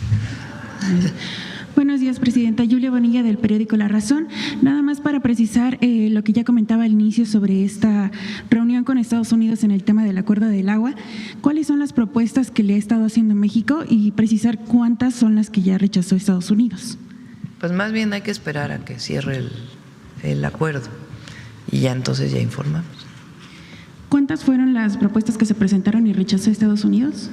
Buenos días, Presidenta. Yulia Bonilla, del periódico La Razón. Nada más para precisar lo que ya comentaba al inicio sobre esta reunión con Estados Unidos en el tema del acuerdo del agua. ¿Cuáles son las propuestas que le ha estado haciendo México y precisar cuántas son las que ya rechazó Estados Unidos? Pues más bien hay que esperar a que cierre el acuerdo y ya entonces ya informamos. ¿Cuántas fueron las propuestas que se presentaron y rechazó Estados Unidos?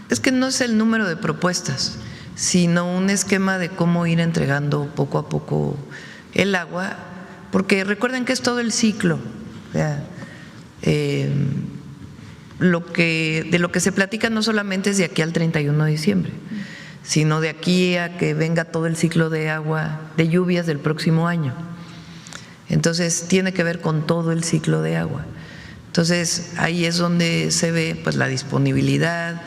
Es que no es el número de propuestas, sino un esquema de cómo ir entregando poco a poco el agua, porque recuerden que es todo el ciclo. De lo que se platica no solamente es de aquí al 31 de diciembre, sino de aquí a que venga todo el ciclo de agua, de lluvias del próximo año. Entonces tiene que ver con todo el ciclo de agua. Entonces ahí es donde se ve pues la disponibilidad,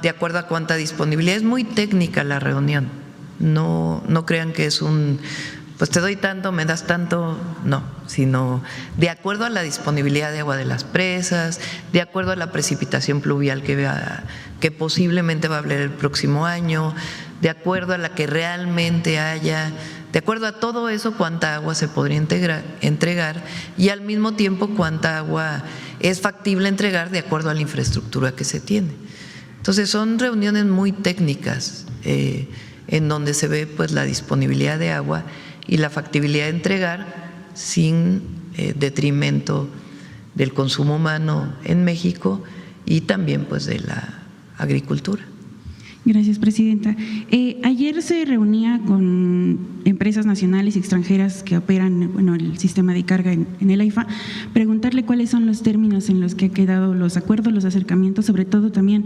de acuerdo a cuánta disponibilidad. Es muy técnica la reunión, no crean que es pues te doy tanto, me das tanto, no, sino de acuerdo a la disponibilidad de agua de las presas, de acuerdo a la precipitación pluvial que posiblemente va a haber el próximo año, de acuerdo a la que realmente haya, de acuerdo a todo eso, cuánta agua se podría entregar y al mismo tiempo cuánta agua es factible entregar de acuerdo a la infraestructura que se tiene. Entonces son reuniones muy técnicas en donde se ve pues la disponibilidad de agua y la factibilidad de entregar sin detrimento del consumo humano en México y también pues de la agricultura. Gracias, Presidenta. Ayer se reunía con empresas nacionales y extranjeras que operan el sistema de carga en el AIFA, preguntarle cuáles son los términos en los que han quedado los acuerdos, los acercamientos, sobre todo también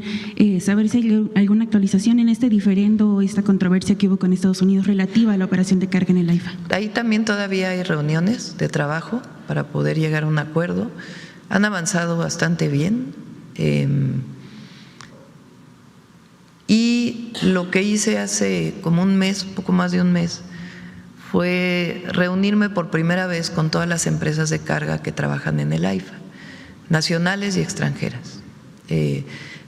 saber si hay alguna actualización en este diferendo o esta controversia que hubo con Estados Unidos relativa a la operación de carga en el AIFA. Ahí también todavía hay reuniones de trabajo para poder llegar a un acuerdo. Han avanzado bastante bien. Y lo que hice hace como un mes, poco más de un mes, fue reunirme por primera vez con todas las empresas de carga que trabajan en el AIFA, nacionales y extranjeras,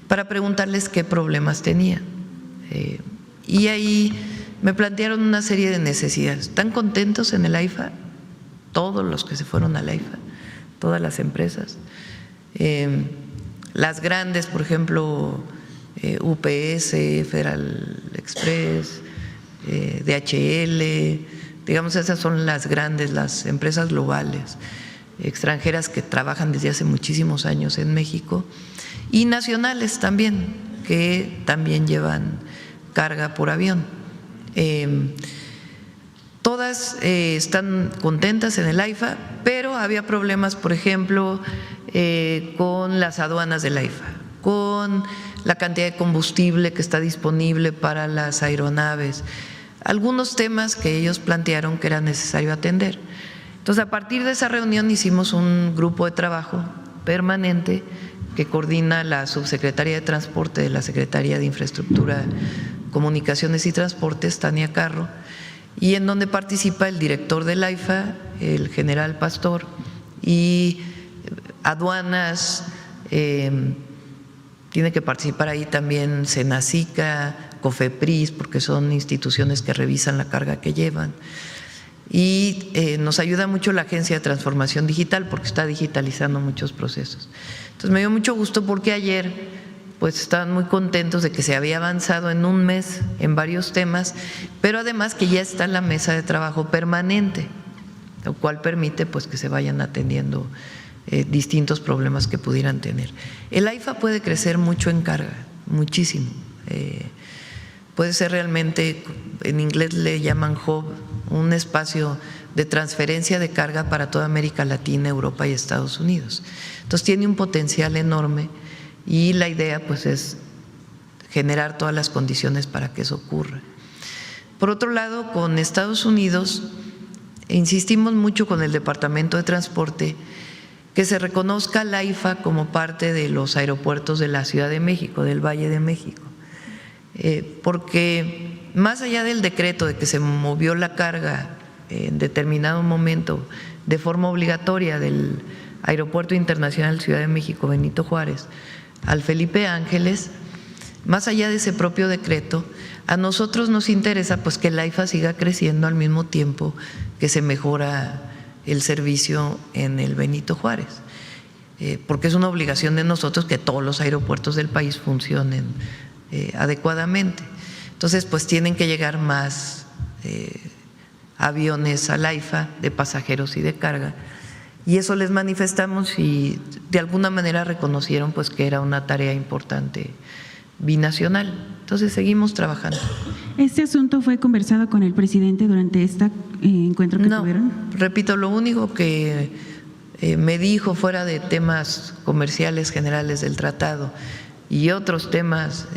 para preguntarles qué problemas tenían. Y ahí me plantearon una serie de necesidades. ¿Están contentos en el AIFA? Todos los que se fueron al AIFA, todas las empresas. Las grandes, por ejemplo, UPS, Federal Express, DHL, digamos, esas son las grandes, las empresas globales, extranjeras que trabajan desde hace muchísimos años en México, y nacionales también, que también llevan carga por avión. Todas están contentas en el AIFA, pero había problemas, por ejemplo, con las aduanas del AIFA, con la cantidad de combustible que está disponible para las aeronaves, algunos temas que ellos plantearon que era necesario atender. Entonces, a partir de esa reunión hicimos un grupo de trabajo permanente que coordina la Subsecretaría de Transporte de la Secretaría de Infraestructura, Comunicaciones y Transportes, Tania Carro, y en donde participa el director del AIFA, el general Pastor, y aduanas, tiene que participar ahí también Senacica, COFEPRIS, porque son instituciones que revisan la carga que llevan. Y nos ayuda mucho la Agencia de Transformación Digital porque está digitalizando muchos procesos. Entonces me dio mucho gusto porque ayer pues estaban muy contentos de que se había avanzado en un mes en varios temas, pero además que ya está la mesa de trabajo permanente, lo cual permite pues que se vayan atendiendo distintos problemas que pudieran tener. El AIFA puede crecer mucho en carga, muchísimo. Puede ser realmente, en inglés le llaman hub, un espacio de transferencia de carga para toda América Latina, Europa y Estados Unidos. Entonces tiene un potencial enorme y la idea pues es generar todas las condiciones para que eso ocurra. Por otro lado, con Estados Unidos insistimos mucho con el Departamento de Transporte que se reconozca la AIFA como parte de los aeropuertos de la Ciudad de México, del Valle de México, porque más allá del decreto de que se movió la carga en determinado momento de forma obligatoria del Aeropuerto Internacional Ciudad de México Benito Juárez al Felipe Ángeles, más allá de ese propio decreto, a nosotros nos interesa pues que el AIFA siga creciendo al mismo tiempo que se mejora el servicio en el Benito Juárez, porque es una obligación de nosotros que todos los aeropuertos del país funcionen adecuadamente. Entonces, pues tienen que llegar más aviones al AIFA de pasajeros y de carga, y eso les manifestamos y de alguna manera reconocieron pues que era una tarea importante binacional. Entonces seguimos trabajando. ¿Este asunto fue conversado con el presidente durante este encuentro que tuvieron? Repito, lo único que me dijo fuera de temas comerciales generales del tratado y otros temas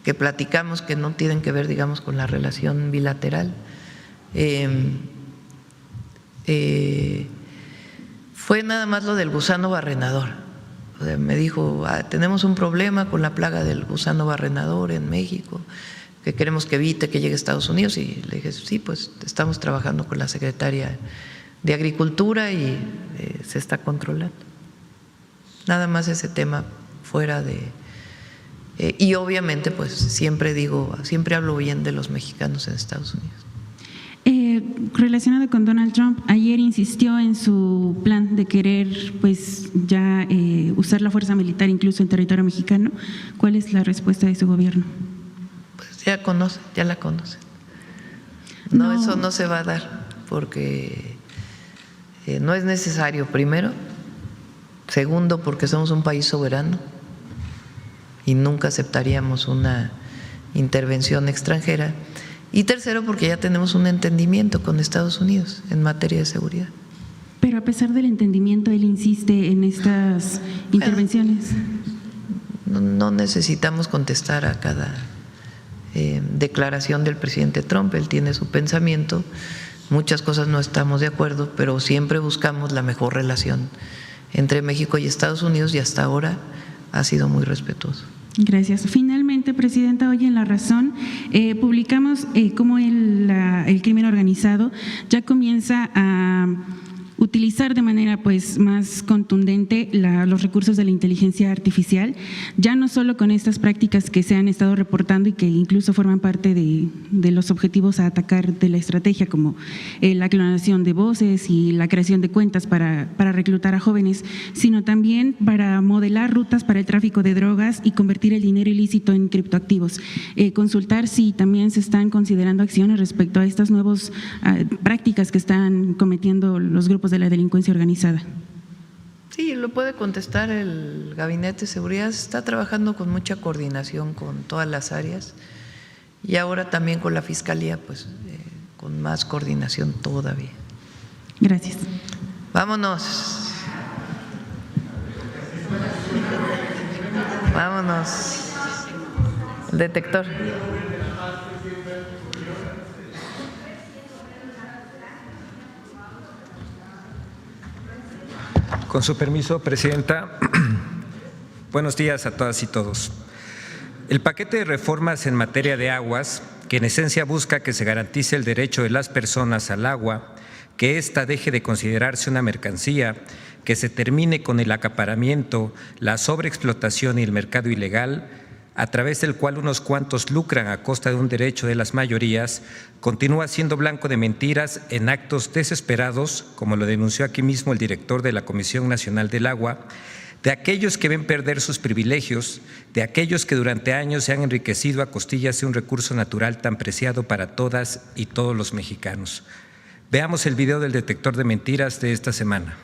que platicamos que no tienen que ver, digamos, con la relación bilateral, fue nada más lo del gusano barrenador. Me dijo, tenemos un problema con la plaga del gusano barrenador en México, que queremos que evite que llegue a Estados Unidos, y le dije, sí, pues estamos trabajando con la secretaria de Agricultura y se está controlando. Nada más ese tema fuera de… y obviamente pues siempre hablo bien de los mexicanos en Estados Unidos. Relacionado con Donald Trump, ayer insistió en su plan de querer pues ya usar la fuerza militar incluso en territorio mexicano. ¿Cuál es la respuesta de su gobierno? Pues ya la conocen. No, eso no se va a dar porque no es necesario, primero. Segundo, porque somos un país soberano y nunca aceptaríamos una intervención extranjera. Y tercero, porque ya tenemos un entendimiento con Estados Unidos en materia de seguridad. Pero a pesar del entendimiento, él insiste en estas intervenciones. No necesitamos contestar a cada declaración del presidente Trump. Él tiene su pensamiento, muchas cosas no estamos de acuerdo, pero siempre buscamos la mejor relación entre México y Estados Unidos y hasta ahora ha sido muy respetuoso. Gracias. Finalmente, Presidenta, hoy en La Razón publicamos cómo el crimen organizado ya comienza a utilizar de manera pues más contundente los recursos de la inteligencia artificial, ya no solo con estas prácticas que se han estado reportando y que incluso forman parte de los objetivos a atacar de la estrategia, como la clonación de voces y la creación de cuentas para reclutar a jóvenes, sino también para modelar rutas para el tráfico de drogas y convertir el dinero ilícito en criptoactivos. Consultar si también se están considerando acciones respecto a estas nuevas prácticas que están cometiendo los grupos de la delincuencia organizada. Sí, lo puede contestar el Gabinete de Seguridad. Está trabajando con mucha coordinación con todas las áreas y ahora también con la Fiscalía, pues con más coordinación todavía. Gracias. Vámonos. Vámonos. El detector. Con su permiso, Presidenta, buenos días a todas y todos. El paquete de reformas en materia de aguas, que en esencia busca que se garantice el derecho de las personas al agua, que ésta deje de considerarse una mercancía, que se termine con el acaparamiento, la sobreexplotación y el mercado ilegal, a través del cual unos cuantos lucran a costa de un derecho de las mayorías, continúa siendo blanco de mentiras en actos desesperados, como lo denunció aquí mismo el director de la Comisión Nacional del Agua, de aquellos que ven perder sus privilegios, de aquellos que durante años se han enriquecido a costillas de un recurso natural tan preciado para todas y todos los mexicanos. Veamos el video del detector de mentiras de esta semana.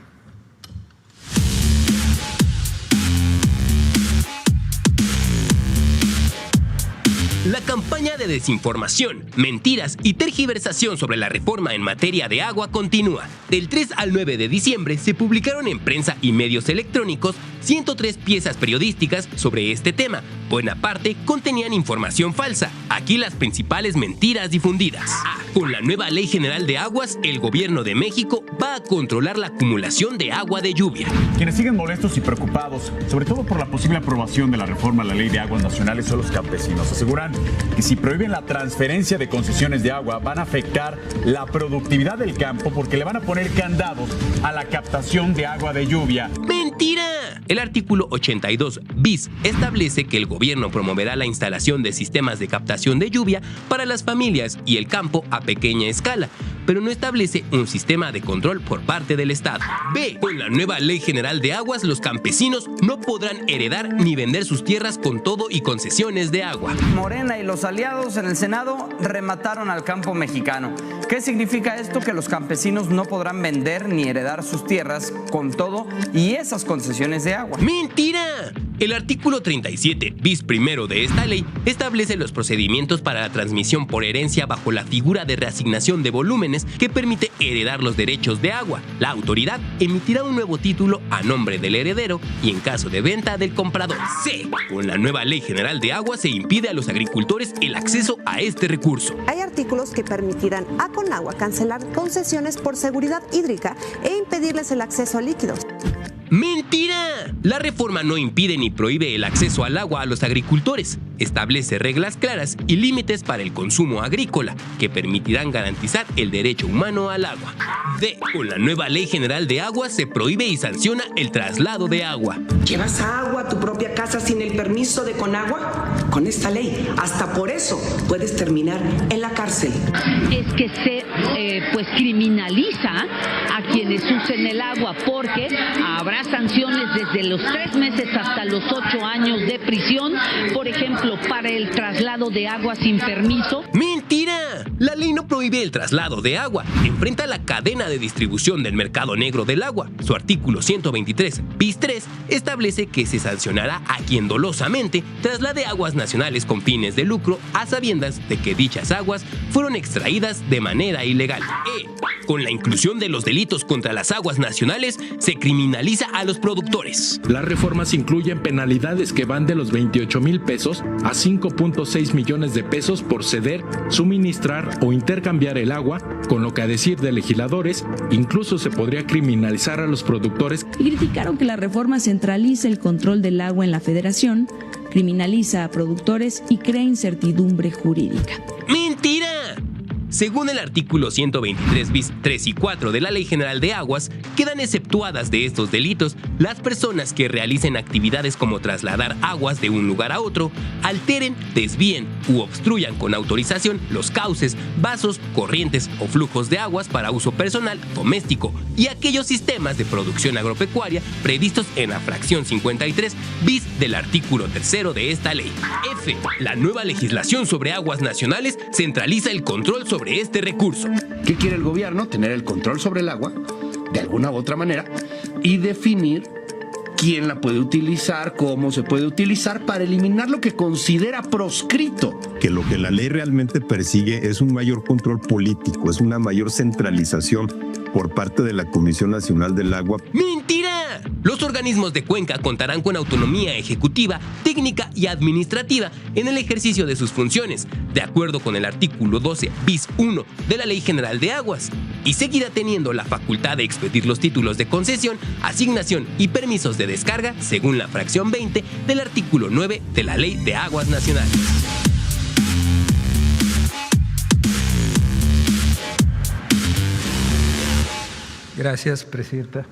La campaña de desinformación, mentiras y tergiversación sobre la reforma en materia de agua continúa. Del 3 al 9 de diciembre se publicaron en prensa y medios electrónicos 103 piezas periodísticas sobre este tema. Buena parte contenían información falsa. Aquí las principales mentiras difundidas. Con la nueva Ley General de Aguas, el Gobierno de México va a controlar la acumulación de agua de lluvia. Quienes siguen molestos y preocupados, sobre todo por la posible aprobación de la reforma a la Ley de Aguas Nacionales, son los campesinos. Aseguran que si prohíben la transferencia de concesiones de agua, van a afectar la productividad del campo porque le van a poner candados a la captación de agua de lluvia. ¡Mentira! El artículo 82 bis establece que el gobierno promoverá la instalación de sistemas de captación de lluvia para las familias y el campo a pequeña escala, pero no establece un sistema de control por parte del Estado. B. Con la nueva Ley General de Aguas, los campesinos no podrán heredar ni vender sus tierras con todo y concesiones de agua. Morena y los aliados en el Senado remataron al campo mexicano. ¿Qué significa esto? Que los campesinos no podrán vender ni heredar sus tierras con todo y esas concesiones de agua. ¡Mentira! El artículo 37 bis primero de esta ley establece los procedimientos para la transmisión por herencia bajo la figura de reasignación de volúmenes que permite heredar los derechos de agua. La autoridad emitirá un nuevo título a nombre del heredero y en caso de venta del comprador. C. Con la nueva Ley General de Agua se impide a los agricultores el acceso a este recurso. Hay artículos que permitirán a Conagua cancelar concesiones por seguridad hídrica e impedirles el acceso a líquidos. ¡Mentira! La reforma no impide ni prohíbe el acceso al agua a los agricultores. Establece reglas claras y límites para el consumo agrícola que permitirán garantizar el derecho humano al agua. D. Con la nueva Ley General de Agua se prohíbe y sanciona el traslado de agua. ¿Llevas agua a tu propia casa sin el permiso de Conagua? Con esta ley, hasta por eso puedes terminar en la cárcel. Es que se criminaliza a quienes usen el agua porque habrá sanciones desde los 3 meses hasta los 8 años de prisión, por ejemplo, para el traslado de agua sin permiso. ¡Mentira! La ley no prohíbe el traslado de agua, enfrenta la cadena de distribución del mercado negro del agua. Su artículo 123 bis 3 establece que se sancionará a quien dolosamente traslade aguas nacionales con fines de lucro a sabiendas de que dichas aguas fueron extraídas de manera ilegal. Con la inclusión de los delitos contra las aguas nacionales, se criminaliza a los productores. Las reformas incluyen penalidades que van de los 28,000 pesos a 5.6 millones de pesos por ceder, suministrar o intercambiar el agua, con lo que a decir de legisladores, incluso se podría criminalizar a los productores. Y criticaron que la reforma centraliza el control del agua en la Federación, criminaliza a productores y crea incertidumbre jurídica. ¡Mentira! Según el artículo 123 bis 3 y 4 de la Ley General de Aguas, quedan exceptuadas de estos delitos las personas que realicen actividades como trasladar aguas de un lugar a otro, alteren, desvíen u obstruyan con autorización los cauces, vasos, corrientes o flujos de aguas para uso personal, doméstico y aquellos sistemas de producción agropecuaria previstos en la fracción 53 bis del artículo 3 de esta ley. F. La nueva legislación sobre aguas nacionales centraliza el control sobre este recurso. ¿Qué quiere el gobierno? Tener el control sobre el agua, de alguna u otra manera, y definir quién la puede utilizar, cómo se puede utilizar para eliminar lo que considera proscrito. Que lo que la ley realmente persigue es un mayor control político, es una mayor centralización por parte de la Comisión Nacional del Agua. ¡Mentira! Los organismos de cuenca contarán con autonomía ejecutiva, técnica y administrativa en el ejercicio de sus funciones, de acuerdo con el artículo 12 bis 1 de la Ley General de Aguas, y seguirá teniendo la facultad de expedir los títulos de concesión, asignación y permisos de descarga según la fracción 20 del artículo 9 de la Ley de Aguas Nacionales. Gracias, presidenta.